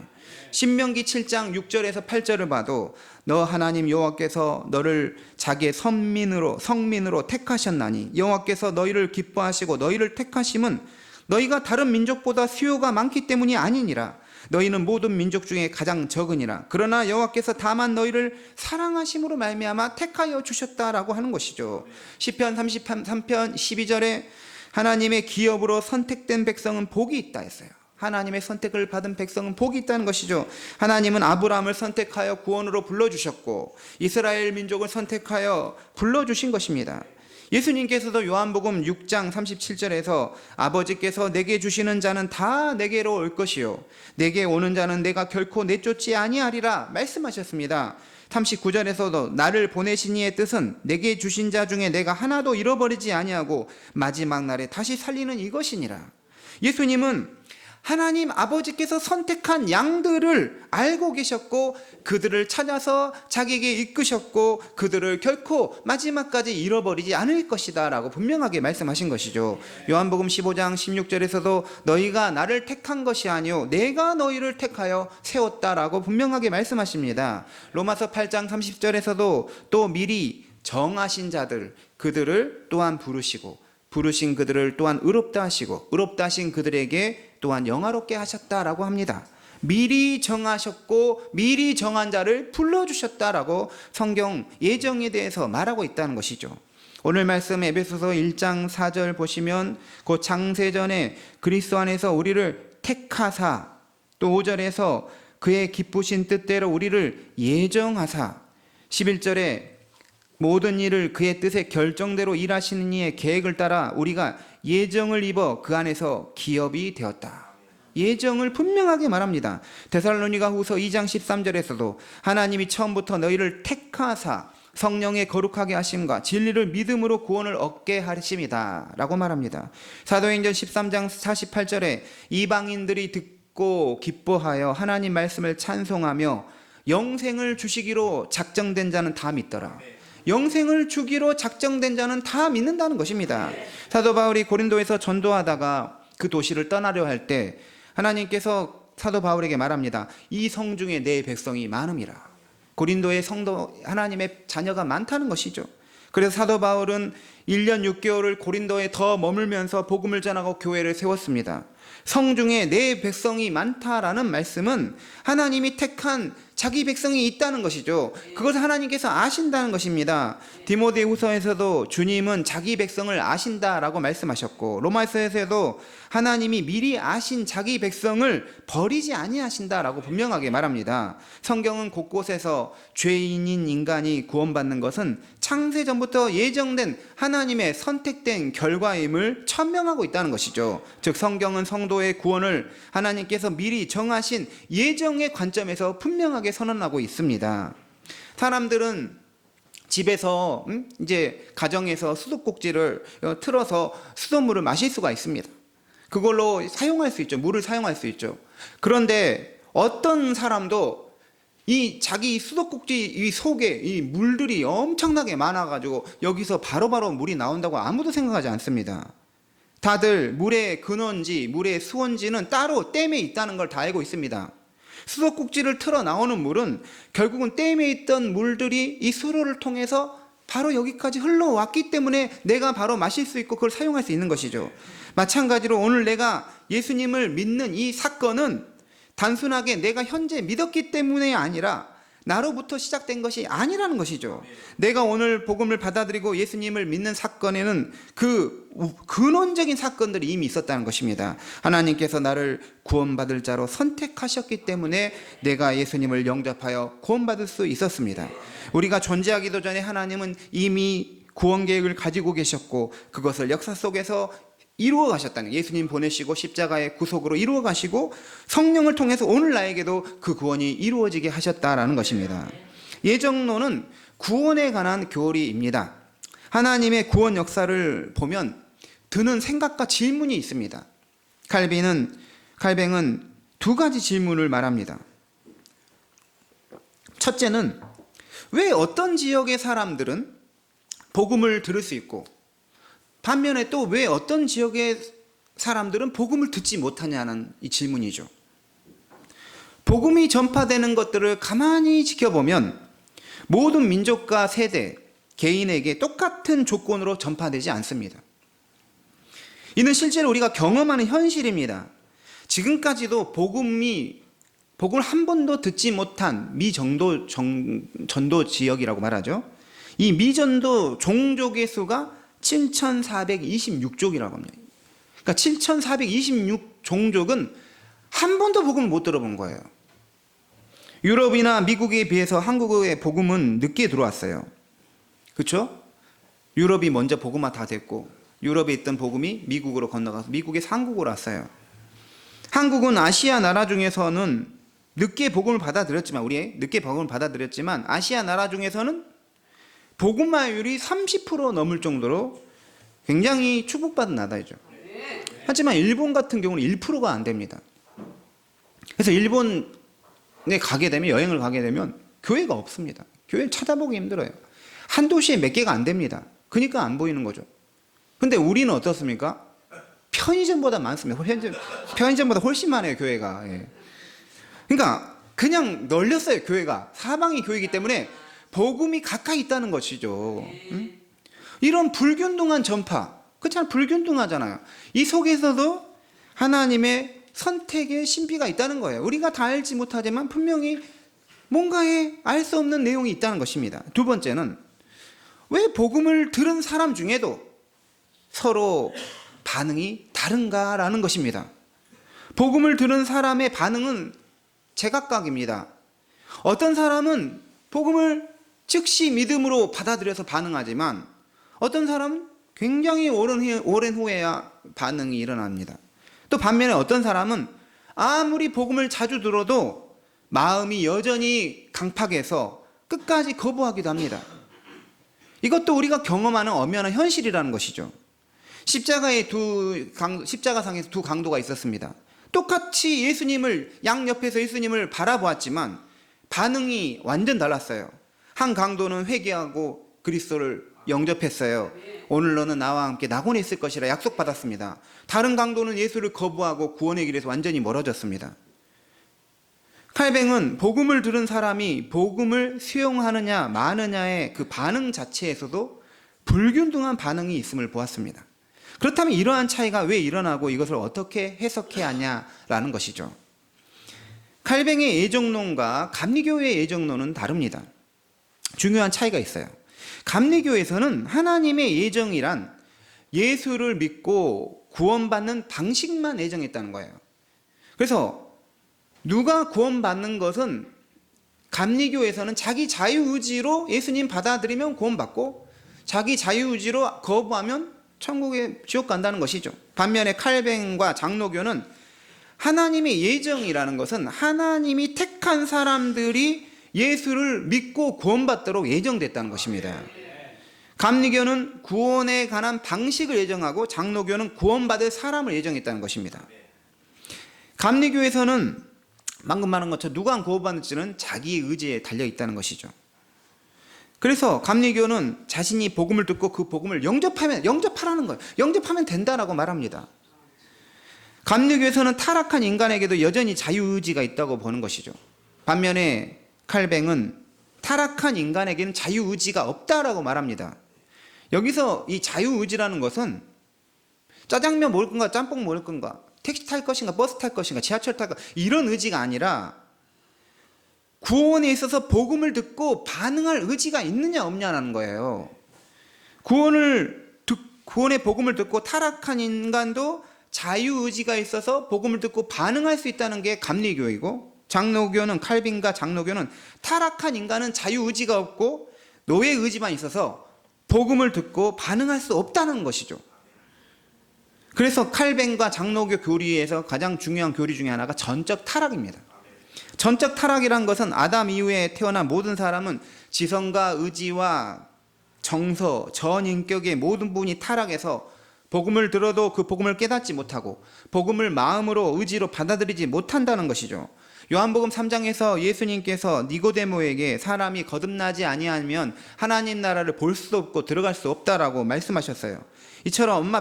신명기 7장 6절에서 8절을 봐도 너 하나님 여호와께서 너를 자기의 성민으로 택하셨나니 여호와께서 너희를 기뻐하시고 너희를 택하심은 너희가 다른 민족보다 수요가 많기 때문이 아니니라. 너희는 모든 민족 중에 가장 적으니라. 그러나 여호와께서 다만 너희를 사랑하심으로 말미암아 택하여 주셨다라고 하는 것이죠. 시편 33편 12절에 하나님의 기업으로 선택된 백성은 복이 있다 했어요. 하나님의 선택을 받은 백성은 복이 있다는 것이죠. 하나님은 아브라함을 선택하여 구원으로 불러주셨고 이스라엘 민족을 선택하여 불러주신 것입니다. 예수님께서도 요한복음 6장 37절에서 아버지께서 내게 주시는 자는 다 내게로 올 것이요 내게 오는 자는 내가 결코 내쫓지 아니하리라 말씀하셨습니다. 39절에서도 나를 보내신 이의 뜻은 내게 주신 자 중에 내가 하나도 잃어버리지 아니하고 마지막 날에 다시 살리는 이것이니라. 예수님은 하나님 아버지께서 선택한 양들을 알고 계셨고 그들을 찾아서 자기에게 이끄셨고 그들을 결코 마지막까지 잃어버리지 않을 것이다 라고 분명하게 말씀하신 것이죠. 요한복음 15장 16절에서도 너희가 나를 택한 것이 아니요 내가 너희를 택하여 세웠다라고 분명하게 말씀하십니다. 로마서 8장 30절에서도 또 미리 정하신 자들 그들을 또한 부르신 그들을 또한 의롭다 하시고 의롭다 하신 그들에게 또한 영화롭게 하셨다라고 합니다. 미리 정하셨고 미리 정한 자를 불러주셨다라고 성경 예정에 대해서 말하고 있다는 것이죠. 오늘 말씀 에베소서 1장 4절 보시면 그 창세전에 그리스도 안에서 우리를 택하사, 또 5절에서 그의 기쁘신 뜻대로 우리를 예정하사, 11절에 모든 일을 그의 뜻의 결정대로 일하시는 이의 계획을 따라 우리가 예정을 입어 그 안에서 기업이 되었다. 예정을 분명하게 말합니다. 데살로니가 후서 2장 13절에서도 하나님이 처음부터 너희를 택하사 성령의 거룩하게 하심과 진리를 믿음으로 구원을 얻게 하심이다 라고 말합니다. 사도행전 13장 48절에 이방인들이 듣고 기뻐하여 하나님 말씀을 찬송하며 영생을 주시기로 작정된 자는 다 믿더라. 영생을 주기로 작정된 자는 다 믿는다는 것입니다. 사도 바울이 고린도에서 전도하다가 그 도시를 떠나려 할 때 하나님께서 사도 바울에게 말합니다. 이 성 중에 내 백성이 많음이라. 고린도의 성도, 하나님의 자녀가 많다는 것이죠. 그래서 사도 바울은 1년 6개월을 고린도에 더 머물면서 복음을 전하고 교회를 세웠습니다. 성 중에 내 백성이 많다라는 말씀은 하나님이 택한 자기 백성이 있다는 것이죠. 그것을 하나님께서 아신다는 것입니다. 디모데 후서에서도 주님은 자기 백성을 아신다라고 말씀하셨고, 로마서에서도 하나님이 미리 아신 자기 백성을 버리지 아니하신다라고 분명하게 말합니다. 성경은 곳곳에서 죄인인 인간이 구원받는 것은 창세전부터 예정된 하나님의 선택된 결과임을 천명하고 있다는 것이죠. 즉 성경은 성도의 구원을 하나님께서 미리 정하신 예정의 관점에서 분명하게 선언하고 있습니다. 사람들은 집에서 이제 가정에서 수도꼭지를 틀어서 수돗물을 마실 수가 있습니다. 그걸로 사용할 수 있죠. 물을 사용할 수 있죠. 그런데 어떤 사람도 이 자기 수도꼭지 이 속에 이 물들이 엄청나게 많아가지고 여기서 바로바로 물이 나온다고 아무도 생각하지 않습니다. 다들 물의 근원지, 물의 수원지는 따로 댐에 있다는 걸 다 알고 있습니다. 수도꼭지를 틀어 나오는 물은 결국은 댐에 있던 물들이 이 수로를 통해서 바로 여기까지 흘러왔기 때문에 내가 바로 마실 수 있고 그걸 사용할 수 있는 것이죠. 마찬가지로 오늘 내가 예수님을 믿는 이 사건은 단순하게 내가 현재 믿었기 때문에 아니라 나로부터 시작된 것이 아니라는 것이죠. 내가 오늘 복음을 받아들이고 예수님을 믿는 사건에는 그 근원적인 사건들이 이미 있었다는 것입니다. 하나님께서 나를 구원받을 자로 선택하셨기 때문에 내가 예수님을 영접하여 구원받을 수 있었습니다. 우리가 존재하기도 전에 하나님은 이미 구원 계획을 가지고 계셨고 그것을 역사 속에서 이루어 가셨다는, 예수님 보내시고 십자가의 구속으로 이루어 가시고 성령을 통해서 오늘 나에게도 그 구원이 이루어지게 하셨다라는 것입니다. 예정론은 구원에 관한 교리입니다. 하나님의 구원 역사를 보면 드는 생각과 질문이 있습니다. 칼뱅은 두 가지 질문을 말합니다. 첫째는 왜 어떤 지역의 사람들은 복음을 들을 수 있고 반면에 또 왜 어떤 지역의 사람들은 복음을 듣지 못하냐는 이 질문이죠. 복음이 전파되는 것들을 가만히 지켜보면 모든 민족과 세대, 개인에게 똑같은 조건으로 전파되지 않습니다. 이는 실제로 우리가 경험하는 현실입니다. 지금까지도 복음을 한 번도 듣지 못한 전도 지역이라고 말하죠. 이 미전도 종족의 수가 7,426족이라고 합니다. 그러니까 7,426종족은 한 번도 복음을 못 들어본 거예요. 유럽이나 미국에 비해서 한국의 복음은 늦게 들어왔어요. 그렇죠? 유럽이 먼저 복음화 다 됐고 유럽에 있던 복음이 미국으로 건너가서 미국에서 한국으로 왔어요. 한국은 아시아 나라 중에서는 늦게 복음을 받아들였지만 아시아 나라 중에서는 복음화율이 30% 넘을 정도로 굉장히 축복받은 나라이죠. 하지만 일본 같은 경우는 1%가 안 됩니다. 그래서 일본에 여행을 가게 되면 교회가 없습니다. 교회를 찾아보기 힘들어요. 한 도시에 몇 개가 안 됩니다. 그러니까 안 보이는 거죠. 근데 우리는 어떻습니까? 편의점보다 많습니다. 편의점보다 훨씬 많아요, 교회가. 그러니까 그냥 널렸어요, 교회가. 사방이 교회이기 때문에 복음이 가까이 있다는 것이죠. 이런 불균등한 전파, 그렇잖아요. 불균등하잖아요. 이 속에서도 하나님의 선택의 신비가 있다는 거예요. 우리가 다 알지 못하지만 분명히 뭔가에 알 수 없는 내용이 있다는 것입니다. 두 번째는 왜 복음을 들은 사람 중에도 서로 반응이 다른가라는 것입니다. 복음을 들은 사람의 반응은 제각각입니다. 어떤 사람은 복음을 즉시 믿음으로 받아들여서 반응하지만 어떤 사람은 굉장히 오랜 후에야 반응이 일어납니다. 또 반면에 어떤 사람은 아무리 복음을 자주 들어도 마음이 여전히 강팍해서 끝까지 거부하기도 합니다. 이것도 우리가 경험하는 엄연한 현실이라는 것이죠. 십자가상에서 두 강도가 있었습니다. 똑같이 예수님을 양옆에서 예수님을 바라보았지만 반응이 완전 달랐어요. 한 강도는 회개하고 그리스도를 영접했어요. 오늘 너는 나와 함께 낙원에 있을 것이라 약속받았습니다. 다른 강도는 예수를 거부하고 구원의 길에서 완전히 멀어졌습니다. 칼뱅은 복음을 들은 사람이 복음을 수용하느냐 마느냐의 그 반응 자체에서도 불균등한 반응이 있음을 보았습니다. 그렇다면 이러한 차이가 왜 일어나고 이것을 어떻게 해석해야 하냐라는 것이죠. 칼뱅의 예정론과 감리교의 예정론은 다릅니다. 중요한 차이가 있어요. 감리교에서는 하나님의 예정이란 예수를 믿고 구원받는 방식만 예정했다는 거예요. 그래서 누가 구원받는 것은 감리교에서는 자기 자유의지로 예수님 받아들이면 구원받고 자기 자유의지로 거부하면 천국에 지옥 간다는 것이죠. 반면에 칼뱅과 장로교는 하나님의 예정이라는 것은 하나님이 택한 사람들이 예수를 믿고 구원받도록 예정됐다는 것입니다. 감리교는 구원에 관한 방식을 예정하고 장로교는 구원받을 사람을 예정했다는 것입니다. 감리교에서는 방금 말한 것처럼 누가 구원받을지는 자기 의지에 달려 있다는 것이죠. 그래서 감리교는 자신이 복음을 듣고 그 복음을 영접하라는 거예요. 영접하면 된다라고 말합니다. 감리교에서는 타락한 인간에게도 여전히 자유의지가 있다고 보는 것이죠. 반면에 칼뱅은 타락한 인간에게는 자유의지가 없다라고 말합니다. 여기서 이 자유의지라는 것은 짜장면 먹을 건가 짬뽕 먹을 건가 택시 탈 것인가 버스 탈 것인가 지하철 탈 것인가 이런 의지가 아니라 구원에 있어서 복음을 듣고 반응할 의지가 있느냐 없냐라는 거예요. 구원의 복음을 듣고 타락한 인간도 자유의지가 있어서 복음을 듣고 반응할 수 있다는 게 감리교이고, 장로교는 칼빈과 장로교는 타락한 인간은 자유의지가 없고 노예 의지만 있어서 복음을 듣고 반응할 수 없다는 것이죠. 그래서 칼뱅과 장로교 교리에서 가장 중요한 교리 중에 하나가 전적 타락입니다. 전적 타락이란 것은 아담 이후에 태어난 모든 사람은 지성과 의지와 정서, 전 인격의 모든 부분이 타락해서 복음을 들어도 그 복음을 깨닫지 못하고 복음을 마음으로 의지로 받아들이지 못한다는 것이죠. 요한복음 3장에서 예수님께서 니고데모에게 사람이 거듭나지 아니하면 하나님 나라를 볼 수도 없고 들어갈 수 없다라고 말씀하셨어요. 이처럼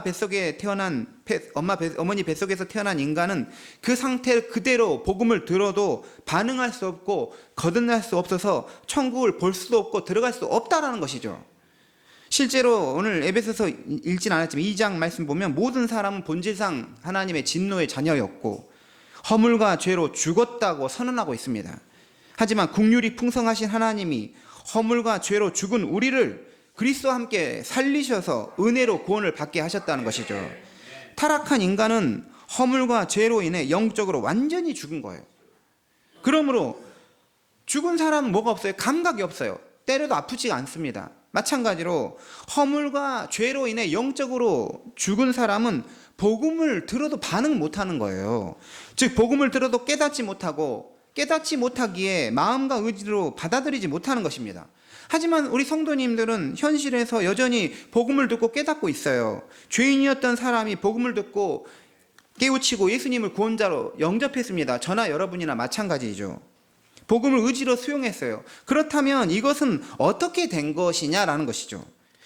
어머니 뱃속에서 태어난 인간은 그 상태 그대로 복음을 들어도 반응할 수 없고 거듭날 수 없어서 천국을 볼 수도 없고 들어갈 수 없다라는 것이죠. 실제로 오늘 에베소서 읽진 않았지만 2장 말씀 보면 모든 사람은 본질상 하나님의 진노의 자녀였고 허물과 죄로 죽었다고 선언하고 있습니다. 하지만 국률이 풍성하신 하나님이 허물과 죄로 죽은 우리를 그리스도와 함께 살리셔서 은혜로 구원을 받게 하셨다는 것이죠. 타락한 인간은 허물과 죄로 인해 영적으로 완전히 죽은 거예요. 그러므로 죽은 사람은 뭐가 없어요? 감각이 없어요. 때려도 아프지가 않습니다. 마찬가지로 허물과 죄로 인해 영적으로 죽은 사람은 복음을 들어도 반응 못하는 거예요. 즉 복음을 들어도 깨닫지 못하고 깨닫지 못하기에 마음과 의지로 받아들이지 못하는 것입니다. 하지만 우리 성도님들은 현실에서 여전히 복음을 듣고 깨닫고 있어요. 죄인이었던 사람이 복음을 듣고 깨우치고 예수님을 구원자로 영접했습니다. 저나 여러분이나 마찬가지죠. 복음을 의지로 수용했어요. 그렇다면 이것은 어떻게 된 것이냐라는 것이죠.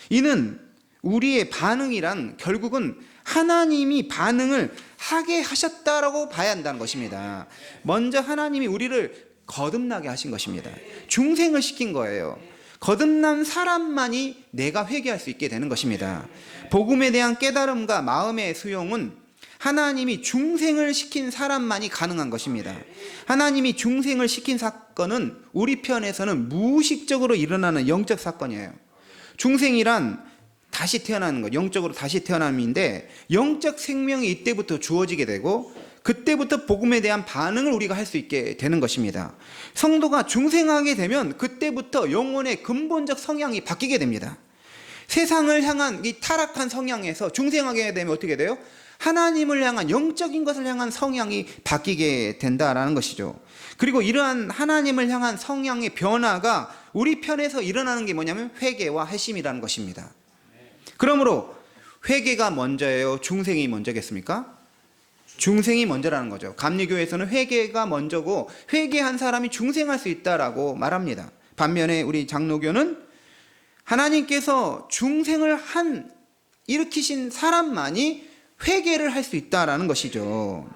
이는 우리의 반응이란 결국은 하나님이 반응을 하게 하셨다라고 봐야 한다는 것입니다. 먼저 하나님이 우리를 거듭나게 하신 것입니다. 중생을 시킨 거예요. 거듭난 사람만이 내가 회개할 수 있게 되는 것입니다. 복음에 대한 깨달음과 마음의 수용은 하나님이 중생을 시킨 사람만이 가능한 것입니다. 하나님이 중생을 시킨 사건은 우리 편에서는 무의식적으로 일어나는 영적 사건이에요. 중생이란 다시 태어나는 것, 영적으로 다시 태어남인데 영적 생명이 이때부터 주어지게 되고 그때부터 복음에 대한 반응을 우리가 할 수 있게 되는 것입니다. 성도가 중생하게 되면 그때부터 영혼의 근본적 성향이 바뀌게 됩니다. 세상을 향한 이 타락한 성향에서 중생하게 되면 어떻게 돼요? 하나님을 향한 영적인 것을 향한 성향이 바뀌게 된다라는 것이죠. 그리고 이러한 하나님을 향한 성향의 변화가 우리 편에서 일어나는 게 뭐냐면 회개와 회심이라는 것입니다. 그러므로 회개가 먼저예요? 중생이 먼저겠습니까? 중생이 먼저라는 거죠. 감리교에서는 회개가 먼저고 회개한 사람이 중생할 수 있다라고 말합니다. 반면에 우리 장로교는 하나님께서 중생을 일으키신 사람만이 회개를 할 수 있다라는 것이죠.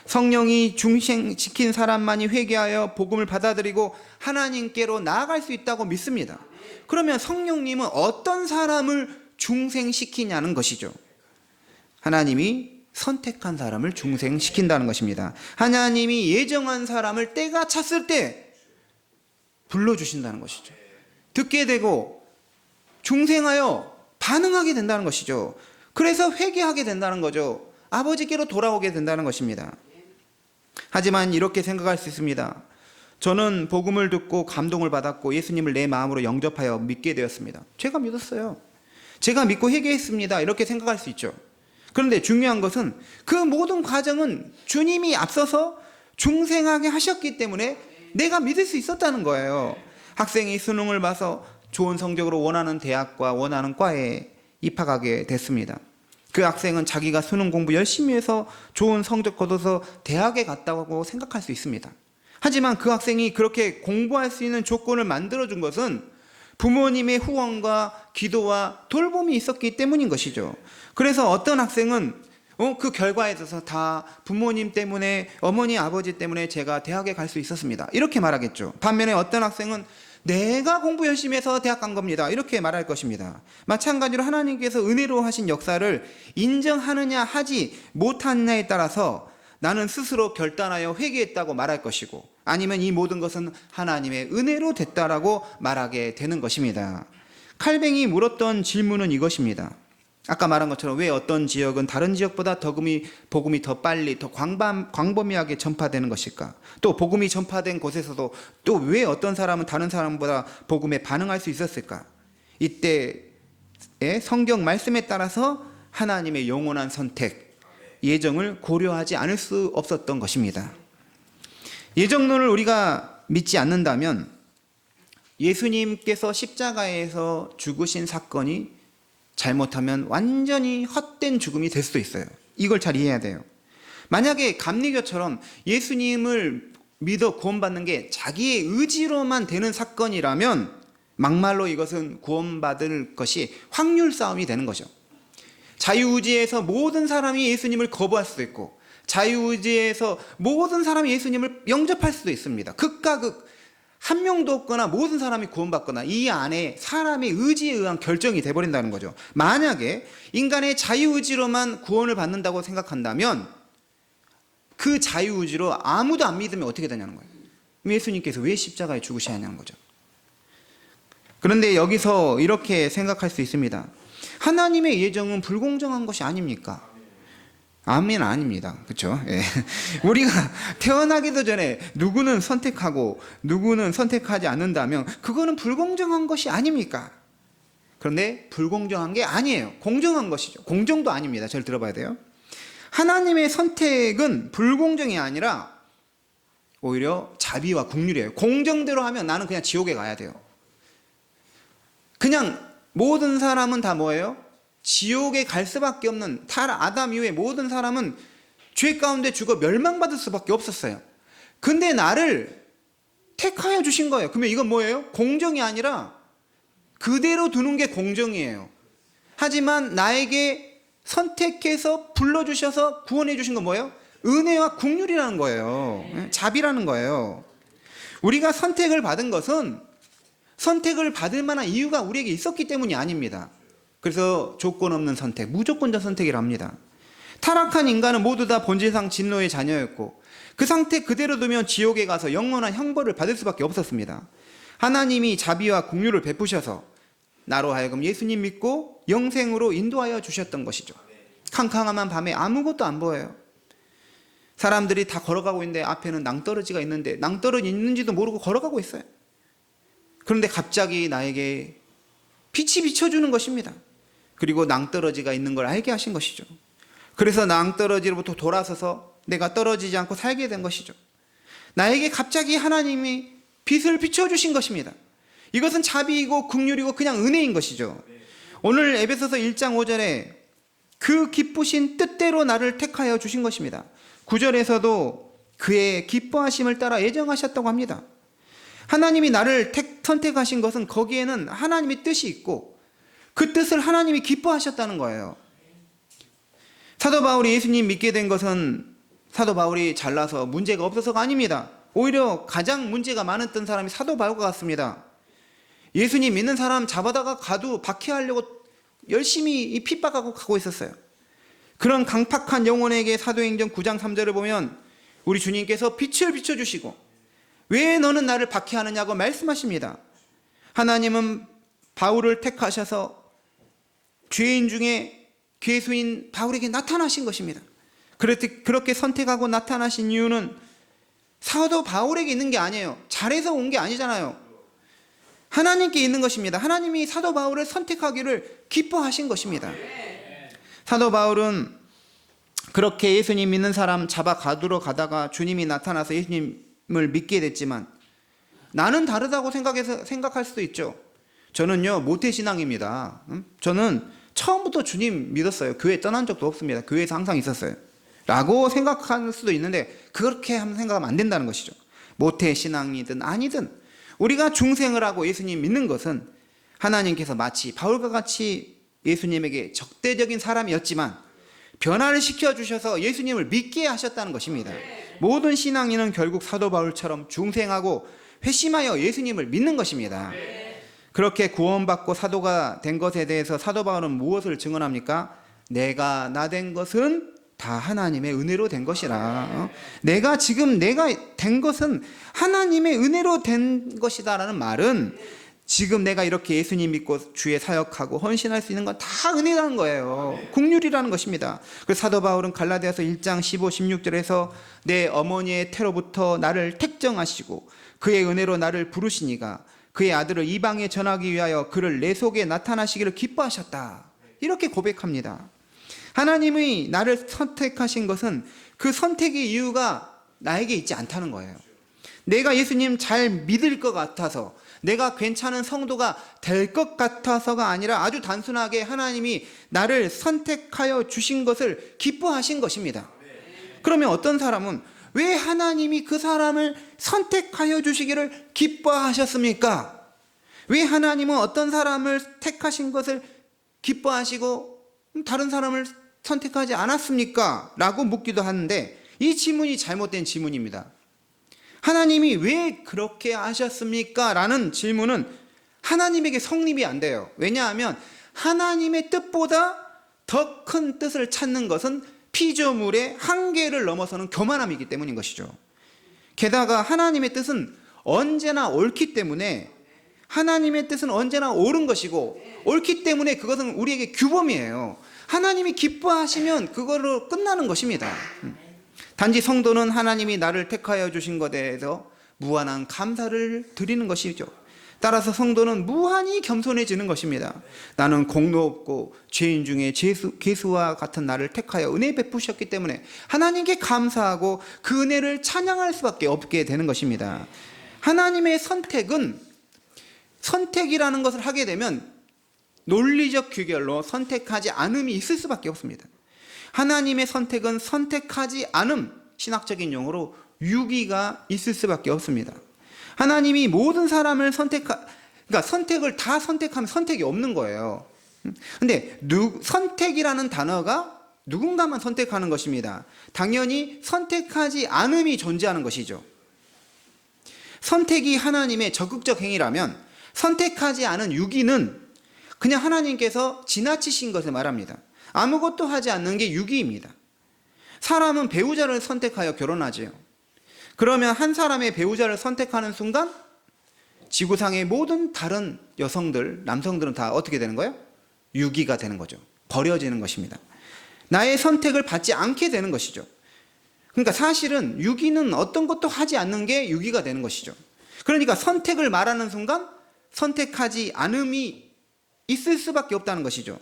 성령이 중생시킨 사람만이 회개하여 복음을 받아들이고 하나님께로 나아갈 수 있다고 믿습니다. 그러면 성령님은 어떤 사람을 중생시키냐는 것이죠. 하나님이 선택한 사람을 중생시킨다는 것입니다. 하나님이 예정한 사람을 때가 찼을 때 불러주신다는 것이죠. 듣게 되고 중생하여 반응하게 된다는 것이죠. 그래서 회개하게 된다는 거죠. 아버지께로 돌아오게 된다는 것입니다. 하지만 이렇게 생각할 수 있습니다. 저는 복음을 듣고 감동을 받았고 예수님을 내 마음으로 영접하여 믿게 되었습니다. 제가 믿었어요. 제가 믿고 회개했습니다. 이렇게 생각할 수 있죠. 그런데 중요한 것은 그 모든 과정은 주님이 앞서서 중생하게 하셨기 때문에 내가 믿을 수 있었다는 거예요. 학생이 수능을 봐서 좋은 성적으로 원하는 대학과 원하는 과에 입학하게 됐습니다. 그 학생은 자기가 수능 공부 열심히 해서 좋은 성적 거둬서 대학에 갔다고 생각할 수 있습니다. 하지만 그 학생이 그렇게 공부할 수 있는 조건을 만들어준 것은 부모님의 후원과 기도와 돌봄이 있었기 때문인 것이죠. 그래서 어떤 학생은 그 결과에 대해서 다 부모님 때문에, 어머니 아버지 때문에 제가 대학에 갈 수 있었습니다, 이렇게 말하겠죠. 반면에 어떤 학생은 내가 공부 열심히 해서 대학 간 겁니다, 이렇게 말할 것입니다. 마찬가지로 하나님께서 은혜로 하신 역사를 인정하느냐 하지 못하느냐에 따라서 나는 스스로 결단하여 회개했다고 말할 것이고, 아니면 이 모든 것은 하나님의 은혜로 됐다라고 말하게 되는 것입니다. 칼뱅이 물었던 질문은 이것입니다. 아까 말한 것처럼 왜 어떤 지역은 다른 지역보다 복음이 더 빨리, 더 광범위하게 전파되는 것일까? 또 복음이 전파된 곳에서도 또 왜 어떤 사람은 다른 사람보다 복음에 반응할 수 있었을까? 이때의 성경 말씀에 따라서 하나님의 영원한 선택, 예정을 고려하지 않을 수 없었던 것입니다. 예정론을 우리가 믿지 않는다면 예수님께서 십자가에서 죽으신 사건이 잘못하면 완전히 헛된 죽음이 될 수도 있어요. 이걸 잘 이해해야 돼요. 만약에 감리교처럼 예수님을 믿어 구원받는 게 자기의 의지로만 되는 사건이라면 막말로 이것은 구원받을 것이 확률 싸움이 되는 거죠. 자유의지에서 모든 사람이 예수님을 거부할 수도 있고, 자유의지에서 모든 사람이 예수님을 영접할 수도 있습니다. 극과 극, 한 명도 없거나 모든 사람이 구원받거나 이 안에 사람의 의지에 의한 결정이 돼버린다는 거죠. 만약에 인간의 자유의지로만 구원을 받는다고 생각한다면 그 자유의지로 아무도 안 믿으면 어떻게 되냐는 거예요. 예수님께서 왜 십자가에 죽으셔야 하냐는 거죠. 그런데 여기서 이렇게 생각할 수 있습니다. 하나님의 예정은 불공정한 것이 아닙니까? 아멘, 아닙니다. 그렇죠? 예. 우리가 태어나기도 전에 누구는 선택하고 누구는 선택하지 않는다면 그거는 불공정한 것이 아닙니까? 그런데 불공정한 게 아니에요. 공정한 것이죠. 공정도 아닙니다. 잘 들어봐야 돼요. 하나님의 선택은 불공정이 아니라 오히려 자비와 긍휼이에요. 공정대로 하면 나는 그냥 지옥에 가야 돼요. 그냥 모든 사람은 다 뭐예요? 지옥에 갈 수밖에 없는 아담 이후에 모든 사람은 죄 가운데 죽어 멸망받을 수밖에 없었어요. 근데 나를 택하여 주신 거예요. 그러면 이건 뭐예요? 공정이 아니라 그대로 두는 게 공정이에요. 하지만 나에게 선택해서 불러주셔서 구원해 주신 건 뭐예요? 은혜와 긍휼이라는 거예요. 자비라는 거예요. 우리가 선택을 받은 것은 선택을 받을 만한 이유가 우리에게 있었기 때문이 아닙니다. 그래서 조건 없는 선택, 무조건적 선택이라 합니다. 타락한 인간은 모두 다 본질상 진노의 자녀였고 그 상태 그대로 두면 지옥에 가서 영원한 형벌을 받을 수밖에 없었습니다. 하나님이 자비와 긍휼을 베푸셔서 나로 하여금 예수님 믿고 영생으로 인도하여 주셨던 것이죠. 캄캄한 밤에 아무것도 안 보여요. 사람들이 다 걸어가고 있는데 앞에는 낭떠러지가 있는데 낭떠러지 있는지도 모르고 걸어가고 있어요. 그런데 갑자기 나에게 빛이 비춰주는 것입니다. 그리고 낭떠러지가 있는 걸 알게 하신 것이죠. 그래서 낭떠러지로부터 돌아서서 내가 떨어지지 않고 살게 된 것이죠. 나에게 갑자기 하나님이 빛을 비춰주신 것입니다. 이것은 자비이고 긍휼이고 그냥 은혜인 것이죠. 오늘 에베소서 1장 5절에 그 기쁘신 뜻대로 나를 택하여 주신 것입니다. 9절에서도 그의 기뻐하심을 따라 예정하셨다고 합니다. 하나님이 나를 선택하신 것은 거기에는 하나님의 뜻이 있고 그 뜻을 하나님이 기뻐하셨다는 거예요. 사도 바울이 예수님 믿게 된 것은 사도 바울이 잘나서 문제가 없어서가 아닙니다. 오히려 가장 문제가 많았던 사람이 사도 바울과 같습니다. 예수님 믿는 사람 잡아다가 가도 박해하려고 열심히 핍박하고 가고 있었어요. 그런 강팍한 영혼에게 사도행전 9장 3절을 보면 우리 주님께서 빛을 비춰주시고 왜 너는 나를 박해하느냐고 말씀하십니다. 하나님은 바울을 택하셔서 죄인 중에 괴수인 바울에게 나타나신 것입니다. 그렇게 선택하고 나타나신 이유는 사도 바울에게 있는 게 아니에요. 잘해서 온 게 아니잖아요. 하나님께 있는 것입니다. 하나님이 사도 바울을 선택하기를 기뻐하신 것입니다. 사도 바울은 그렇게 예수님 믿는 사람 잡아 가두러 가다가 주님이 나타나서 예수님을 믿게 됐지만 나는 다르다고 생각할 수도 있죠. 저는요 모태신앙입니다. 저는 처음부터 주님 믿었어요. 교회 떠난 적도 없습니다. 교회에서 항상 있었어요 라고 생각할 수도 있는데 그렇게 한번 생각하면 안 된다는 것이죠. 모태신앙이든 아니든 우리가 중생을 하고 예수님 믿는 것은 하나님께서 마치 바울과 같이 예수님에게 적대적인 사람이었지만 변화를 시켜주셔서 예수님을 믿게 하셨다는 것입니다. 모든 신앙인은 결국 사도 바울처럼 중생하고 회심하여 예수님을 믿는 것입니다. 그렇게 구원받고 사도가 된 것에 대해서 사도 바울은 무엇을 증언합니까? 내가 나 된 것은 다 하나님의 은혜로 된 것이라. 내가 된 것은 하나님의 은혜로 된 것이다라는 말은 지금 내가 이렇게 예수님 믿고 주의 사역하고 헌신할 수 있는 건 다 은혜라는 거예요. 긍휼이라는 것입니다. 그래서 사도 바울은 갈라디아서 1장 15, 16절에서 내 어머니의 태로부터 나를 택정하시고 그의 은혜로 나를 부르시니가 그의 아들을 이방에 전하기 위하여 그를 내 속에 나타나시기를 기뻐하셨다. 이렇게 고백합니다. 하나님이 나를 선택하신 것은 그 선택의 이유가 나에게 있지 않다는 거예요. 내가 예수님 잘 믿을 것 같아서 내가 괜찮은 성도가 될 것 같아서가 아니라 아주 단순하게 하나님이 나를 선택하여 주신 것을 기뻐하신 것입니다. 그러면 어떤 사람은 왜 하나님이 그 사람을 선택하여 주시기를 기뻐하셨습니까? 왜 하나님은 어떤 사람을 택하신 것을 기뻐하시고 다른 사람을 선택하지 않았습니까? 라고 묻기도 하는데 이 질문이 잘못된 질문입니다. 하나님이 왜 그렇게 하셨습니까? 라는 질문은 하나님에게 성립이 안 돼요. 왜냐하면 하나님의 뜻보다 더 큰 뜻을 찾는 것은 피조물의 한계를 넘어서는 교만함이기 때문인 것이죠. 게다가 하나님의 뜻은 언제나 옳기 때문에 하나님의 뜻은 언제나 옳은 것이고 옳기 때문에 그것은 우리에게 규범이에요. 하나님이 기뻐하시면 그걸로 끝나는 것입니다. 단지 성도는 하나님이 나를 택하여 주신 것에 대해서 무한한 감사를 드리는 것이죠. 따라서 성도는 무한히 겸손해지는 것입니다. 나는 공로 없고 죄인 중에 괴수와 같은 나를 택하여 은혜 베푸셨기 때문에 하나님께 감사하고 그 은혜를 찬양할 수밖에 없게 되는 것입니다. 하나님의 선택이라는 것을 하게 되면 논리적 규결로 선택하지 않음이 있을 수밖에 없습니다. 하나님의 선택은 선택하지 않음, 신학적인 용어로 유기가 있을 수밖에 없습니다. 하나님이 모든 사람을 그러니까 선택을 다 선택하면 선택이 없는 거예요. 근데 선택이라는 단어가 누군가만 선택하는 것입니다. 당연히 선택하지 않음이 존재하는 것이죠. 선택이 하나님의 적극적 행위라면 선택하지 않은 유기는 그냥 하나님께서 지나치신 것을 말합니다. 아무것도 하지 않는 게 유기입니다. 사람은 배우자를 선택하여 결혼하지요. 그러면 한 사람의 배우자를 선택하는 순간 지구상의 모든 다른 여성들, 남성들은 다 어떻게 되는 거예요? 유기가 되는 거죠. 버려지는 것입니다. 나의 선택을 받지 않게 되는 것이죠. 그러니까 사실은 유기는 어떤 것도 하지 않는 게 유기가 되는 것이죠. 그러니까 선택을 말하는 순간 선택하지 않음이 있을 수밖에 없다는 것이죠.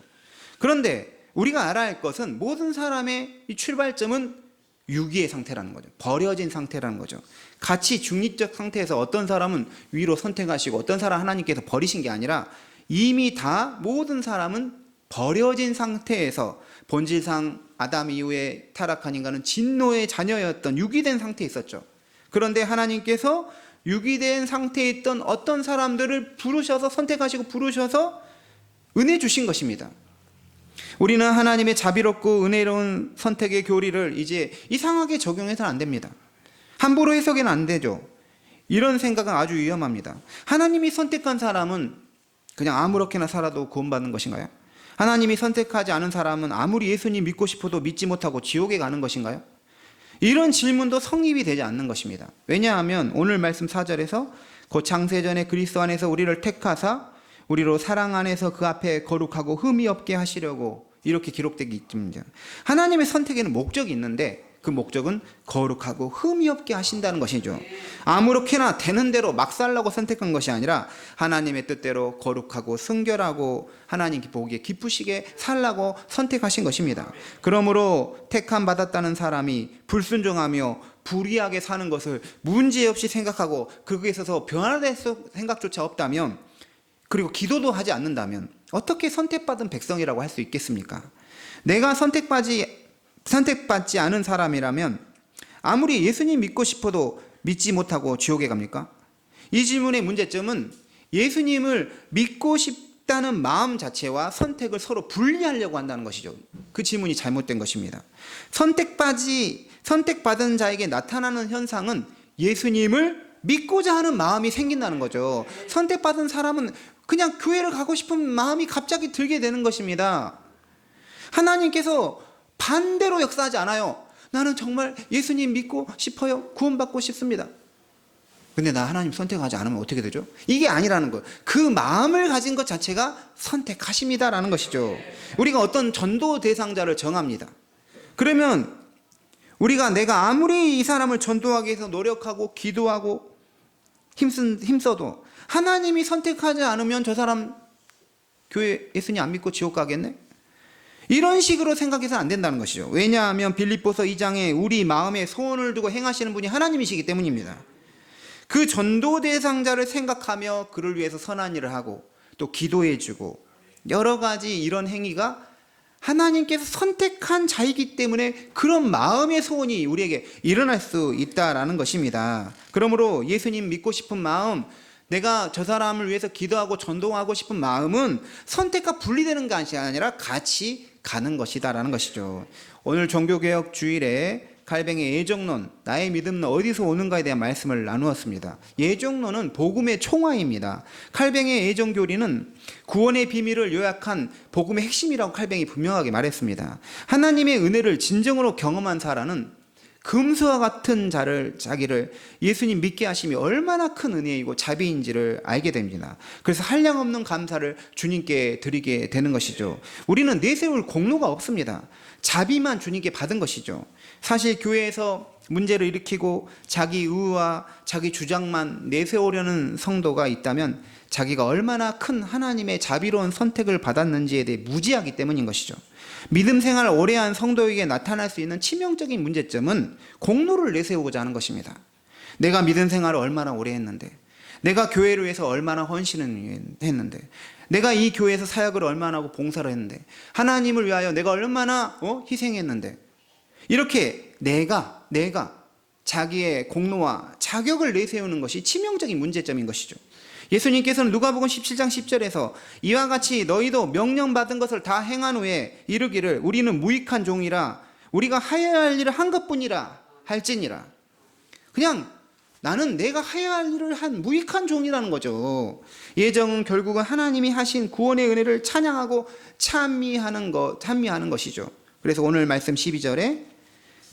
그런데 우리가 알아야 할 것은 모든 사람의 이 출발점은 유기의 상태라는 거죠. 버려진 상태라는 거죠. 같이 중립적 상태에서 어떤 사람은 위로 선택하시고 어떤 사람 하나님께서 버리신 게 아니라 이미 다 모든 사람은 버려진 상태에서 본질상 아담 이후에 타락한 인간은 진노의 자녀였던 유기된 상태에 있었죠. 그런데 하나님께서 유기된 상태에 있던 어떤 사람들을 부르셔서 선택하시고 부르셔서 은혜 주신 것입니다. 우리는 하나님의 자비롭고 은혜로운 선택의 교리를 이제 이상하게 적용해서는 안 됩니다. 함부로 해석해는 안 되죠. 이런 생각은 아주 위험합니다. 하나님이 선택한 사람은 그냥 아무렇게나 살아도 구원받는 것인가요? 하나님이 선택하지 않은 사람은 아무리 예수님 믿고 싶어도 믿지 못하고 지옥에 가는 것인가요? 이런 질문도 성립이 되지 않는 것입니다. 왜냐하면 오늘 말씀 4절에서 곧 창세전에 그리스도 안에서 우리를 택하사 우리로 사랑 안에서 그 앞에 거룩하고 흠이 없게 하시려고 이렇게 기록되기 때문입니다. 하나님의 선택에는 목적이 있는데 그 목적은 거룩하고 흠이 없게 하신다는 것이죠. 아무렇게나 되는 대로 막 살라고 선택한 것이 아니라 하나님의 뜻대로 거룩하고 순결하고 하나님 보기에 기쁘시게 살라고 선택하신 것입니다. 그러므로 택함 받았다는 사람이 불순종하며 불의하게 사는 것을 문제없이 생각하고 거기에 있어서 변화될 생각조차 없다면, 그리고 기도도 하지 않는다면 어떻게 선택받은 백성이라고 할 수 있겠습니까? 내가 선택받지 않은 사람이라면 아무리 예수님 믿고 싶어도 믿지 못하고 지옥에 갑니까? 이 질문의 문제점은 예수님을 믿고 싶다는 마음 자체와 선택을 서로 분리하려고 한다는 것이죠. 그 질문이 잘못된 것입니다. 선택받은 자에게 나타나는 현상은 예수님을 믿고자 하는 마음이 생긴다는 거죠. 선택받은 사람은 그냥 교회를 가고 싶은 마음이 갑자기 들게 되는 것입니다. 하나님께서 반대로 역사하지 않아요. 나는 정말 예수님 믿고 싶어요. 구원받고 싶습니다. 근데 나 하나님 선택하지 않으면 어떻게 되죠? 이게 아니라는 거예요. 그 마음을 가진 것 자체가 선택하십니다라는 것이죠. 우리가 어떤 전도 대상자를 정합니다. 그러면 내가 아무리 이 사람을 전도하기 위해서 노력하고 기도하고 힘써도 하나님이 선택하지 않으면 저 사람 교회 예수님 안 믿고 지옥 가겠네? 이런 식으로 생각해서는 안 된다는 것이죠. 왜냐하면 빌립보서 2장에 우리 마음에 소원을 두고 행하시는 분이 하나님이시기 때문입니다. 그 전도 대상자를 생각하며 그를 위해서 선한 일을 하고 또 기도해주고 여러 가지 이런 행위가 하나님께서 선택한 자이기 때문에 그런 마음의 소원이 우리에게 일어날 수 있다라는 것입니다. 그러므로 예수님 믿고 싶은 마음, 내가 저 사람을 위해서 기도하고 전도하고 싶은 마음은 선택과 분리되는 것이 아니라 같이 가는 것이다라는 것이죠. 오늘 종교개혁 주일에 칼뱅의 예정론, 나의 믿음은 어디서 오는가에 대한 말씀을 나누었습니다. 예정론은 복음의 총화입니다. 칼뱅의 예정교리는 구원의 비밀을 요약한 복음의 핵심이라고 칼뱅이 분명하게 말했습니다. 하나님의 은혜를 진정으로 경험한 사람은 금수와 같은 자기를 예수님 믿게 하심이 얼마나 큰 은혜이고 자비인지를 알게 됩니다. 그래서 한량없는 감사를 주님께 드리게 되는 것이죠. 우리는 내세울 공로가 없습니다. 자비만 주님께 받은 것이죠. 사실 교회에서 문제를 일으키고 자기 의와 자기 주장만 내세우려는 성도가 있다면 자기가 얼마나 큰 하나님의 자비로운 선택을 받았는지에 대해 무지하기 때문인 것이죠. 믿음 생활을 오래한 성도에게 나타날 수 있는 치명적인 문제점은 공로를 내세우고자 하는 것입니다. 내가 믿음 생활을 얼마나 오래 했는데, 내가 교회를 위해서 얼마나 헌신을 했는데, 내가 이 교회에서 사역을 얼마나 하고 봉사를 했는데, 하나님을 위하여 내가 얼마나 희생했는데, 이렇게 내가 자기의 공로와 자격을 내세우는 것이 치명적인 문제점인 것이죠. 예수님께서는 누가복음 17장 10절에서 이와 같이 너희도 명령받은 것을 다 행한 후에 이르기를 우리는 무익한 종이라 우리가 하여야 할 일을 한 것뿐이라 할지니라. 그냥 나는 내가 해야 할 일을 한 무익한 종이라는 거죠. 예정은 결국은 하나님이 하신 구원의 은혜를 찬양하고 찬미하는 것이죠. 그래서 오늘 말씀 12절에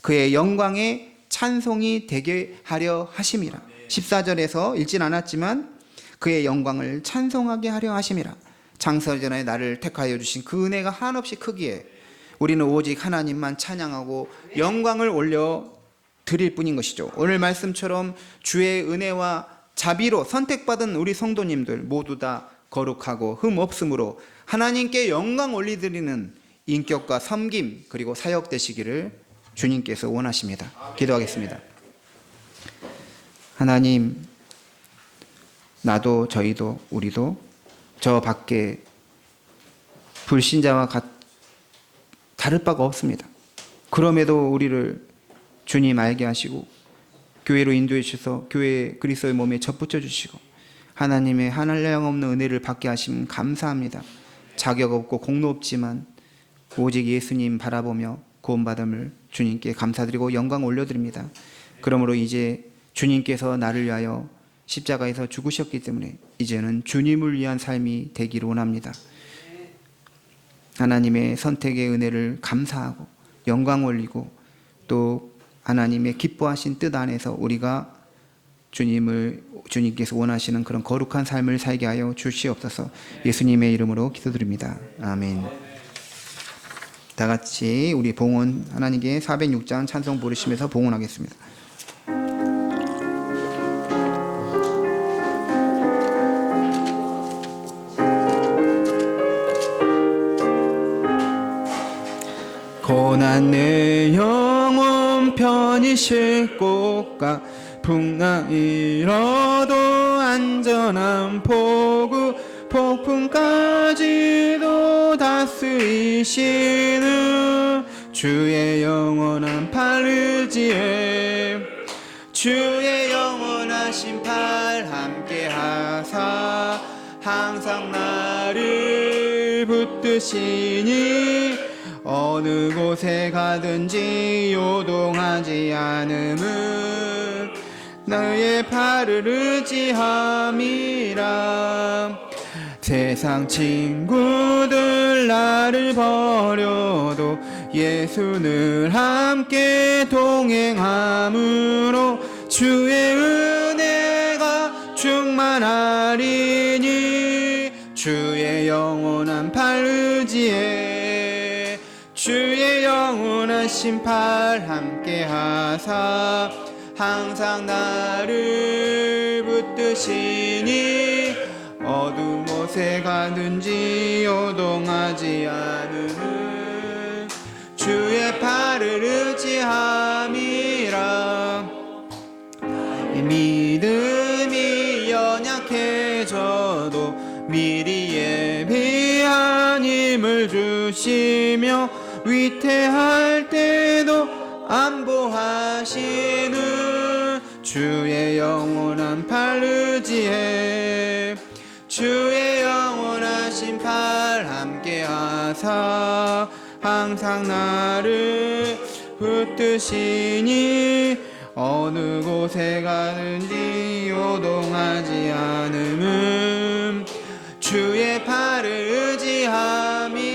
그의 영광에 찬송이 되게 하려 하심이라. 14절에서 읽진 않았지만 그의 영광을 찬송하게 하려 하심이라. 창세전에 나를 택하여 주신 그 은혜가 한없이 크기에 우리는 오직 하나님만 찬양하고 영광을 올려 드릴 뿐인 것이죠. 오늘 말씀처럼 주의 은혜와 자비로 선택받은 우리 성도님들 모두 다 거룩하고 흠 없음으로 하나님께 영광 올리드리는 인격과 섬김 그리고 사역 되시기를 주님께서 원하십니다. 기도하겠습니다. 하나님, 나도 저희도 우리도 저 밖에 불신자와 다를 바가 없습니다. 그럼에도 우리를 주님 알게 하시고 교회로 인도해 주셔서 교회 그리스도의 몸에 접붙여 주시고 하나님의 한량없는 은혜를 받게 하심 감사합니다. 자격 없고 공로 없지만 오직 예수님 바라보며 구원받음을 주님께 감사드리고 영광 올려드립니다. 그러므로 이제 주님께서 나를 위하여 십자가에서 죽으셨기 때문에 이제는 주님을 위한 삶이 되기를 원합니다. 하나님의 선택의 은혜를 감사하고 영광 올리고 또 하나님의 기뻐하신 뜻 안에서 우리가 주님께서 원하시는 그런 거룩한 삶을 살게 하여 주시옵소서. 예수님의 이름으로 기도드립니다. 아멘. 다 같이 우리 봉헌 하나님께 406장 찬송 부르시면서 봉헌하겠습니다. 고난 내 영혼 편히 쉴 곳과 풍랑 잃어도 안전한 포구 폭풍까지도 다스리시는 주의 영원한 팔 의지에 주의 영원하신 팔 함께 하사 항상 나를 붙드시니 어느 곳에 가든지 요동하지 않음은 너의 팔을 의지함이라. 세상 친구들 나를 버려도 예수는 함께 동행함으로 주의 은혜가 충만하리니 주의 영원한 팔 의지에 주의 영원하신 팔 함께 하사 항상 나를 붙드시니 어두운 곳에 가든지 요동하지 않으는 주의 팔을 의지함이라. 믿음이 연약해져도 미리 예비한 힘을 주시며 위태할 때도 안보하시는 주의 영원한 팔 의지해 주의 영원하신 팔 함께 하사 항상 나를 붙드시니 어느 곳에 가든지 요동하지 않음은 주의 팔을 의지함이라.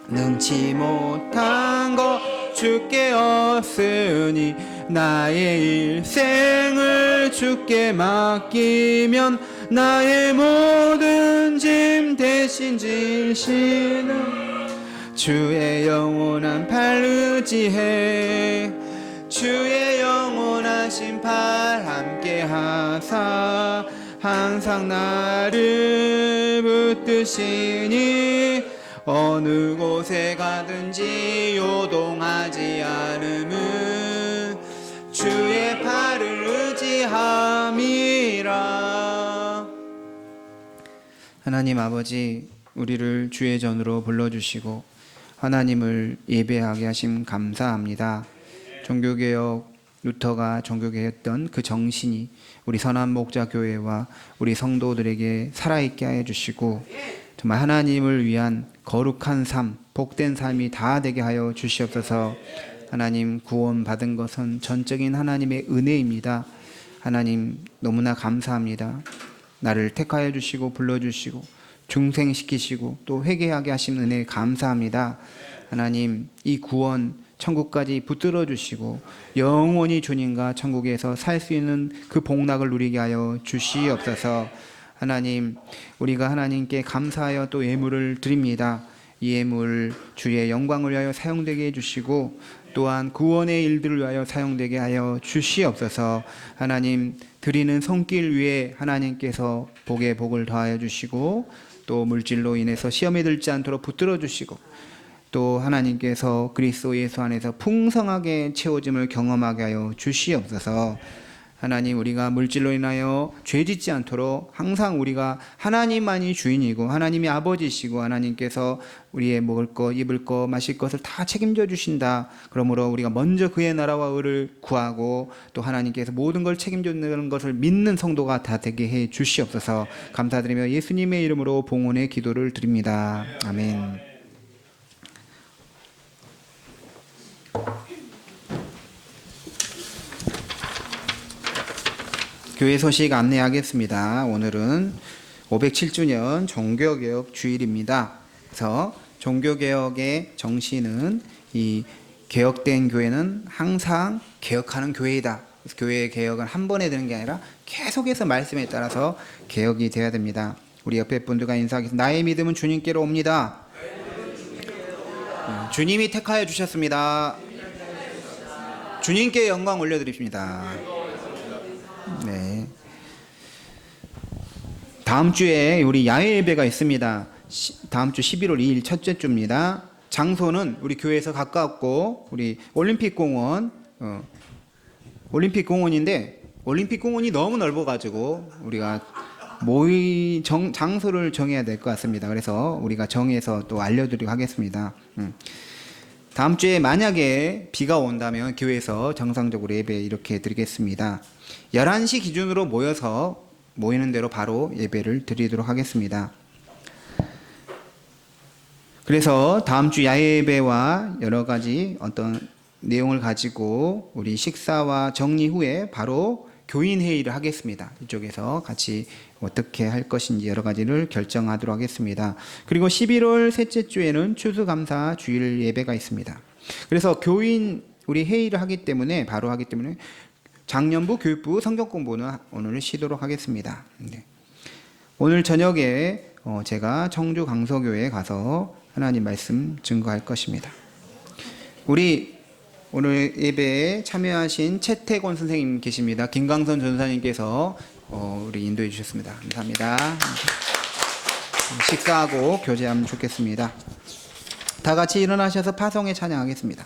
능치 못한 것 주께 얻으니 나의 일생을 주께 맡기면 나의 모든 짐 대신 지시는 주의 영원한 팔 의지해 주의 영원하신 팔 함께 하사 항상 나를 붙드시니 어느 곳에 가든지 요동하지 않음은 주의 팔을 의지함이라. 하나님 아버지, 우리를 주의 전으로 불러주시고 하나님을 예배하게 하심 감사합니다. 종교개혁 루터가 종교개혁했던 그 정신이 우리 선한목자교회와 우리 성도들에게 살아있게 하여 주시고 정말 하나님을 위한 거룩한 삶, 복된 삶이 다 되게 하여 주시옵소서. 하나님, 구원받은 것은 전적인 하나님의 은혜입니다. 하나님 너무나 감사합니다. 나를 택하여 주시고 불러주시고 중생시키시고 또 회개하게 하신 은혜 감사합니다. 하나님, 이 구원 천국까지 붙들어 주시고 영원히 주님과 천국에서 살 수 있는 그 복락을 누리게 하여 주시옵소서. 하나님, 우리가 하나님께 감사하여 또 예물을 드립니다. 이 예물 주의 영광을 위하여 사용되게 해주시고 또한 구원의 일들을 위하여 사용되게 하여 주시옵소서. 하나님, 드리는 손길 위에 하나님께서 복에 복을 더하여 주시고 또 물질로 인해서 시험에 들지 않도록 붙들어 주시고 또 하나님께서 그리스도 예수 안에서 풍성하게 채워짐을 경험하게 하여 주시옵소서. 하나님, 우리가 물질로 인하여 죄짓지 않도록 항상 우리가 하나님만이 주인이고 하나님이 아버지시고 하나님께서 우리의 먹을 것, 입을 것, 마실 것을 다 책임져 주신다. 그러므로 우리가 먼저 그의 나라와 의를 구하고 또 하나님께서 모든 걸 책임져 주는 것을 믿는 성도가 다 되게 해 주시옵소서. 감사드리며 예수님의 이름으로 봉헌의 기도를 드립니다. 아멘. 교회 소식 안내하겠습니다. 오늘은 507주년 종교개혁 주일입니다. 그래서 종교개혁의 정신은 이 개혁된 교회는 항상 개혁하는 교회이다. 그래서 교회의 개혁은 한 번에 되는 게 아니라 계속해서 말씀에 따라서 개혁이 되어야 됩니다. 우리 옆에 분들과 인사하겠습니다. 나의 믿음은 주님께로 옵니다. 주님이 택하여 주셨습니다. 주님께 영광 올려드립니다. 네. 다음 주에 우리 야외 예배가 있습니다. 다음 주 11월 2일 첫째 주입니다. 장소는 우리 교회에서 가깝고 우리 올림픽공원인데 올림픽공원이 너무 넓어가지고 우리가 장소를 정해야 될 것 같습니다. 그래서 우리가 정해서 또 알려드리고 하겠습니다. 다음 주에 만약에 비가 온다면 교회에서 정상적으로 예배 이렇게 드리겠습니다. 11시 기준으로 모이는 대로 바로 예배를 드리도록 하겠습니다. 그래서 다음 주 야외 예배와 여러 가지 어떤 내용을 가지고 우리 식사와 정리 후에 바로 교인 회의를 하겠습니다. 이쪽에서 같이 어떻게 할 것인지 여러 가지를 결정하도록 하겠습니다. 그리고 11월 셋째 주에는 추수감사 주일 예배가 있습니다. 그래서 교인 우리 회의를 바로 하기 때문에 장년부, 교육부, 성경 공부는 오늘 쉬도록 하겠습니다. 네. 오늘 저녁에 제가 청주 강서교회에 가서 하나님 말씀 증거할 것입니다. 우리 오늘 예배에 참여하신 채태권 선생님 계십니다. 김강선 전사님께서 우리 인도해 주셨습니다. 감사합니다. 식사하고 교제하면 좋겠습니다. 다 같이 일어나셔서 파송에 찬양하겠습니다.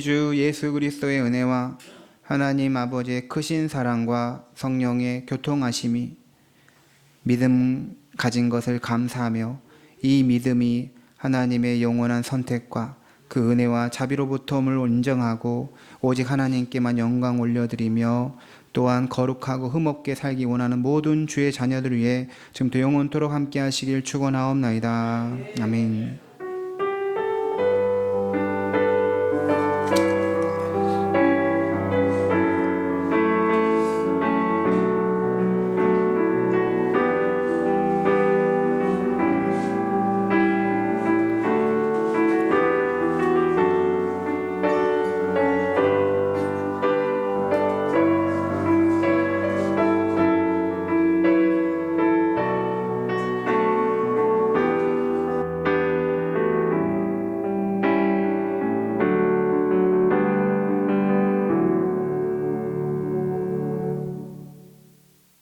주 예수 그리스도의 은혜와 하나님 아버지의 크신 사랑과 성령의 교통하심이 믿음 가진 것을 감사하며 이 믿음이 하나님의 영원한 선택과 그 은혜와 자비로부터움을 인정하고 오직 하나님께만 영광 올려드리며 또한 거룩하고 흠없게 살기 원하는 모든 주의 자녀들 위해 지금부터 영원토록 함께 하시길 축원하옵나이다. 아멘.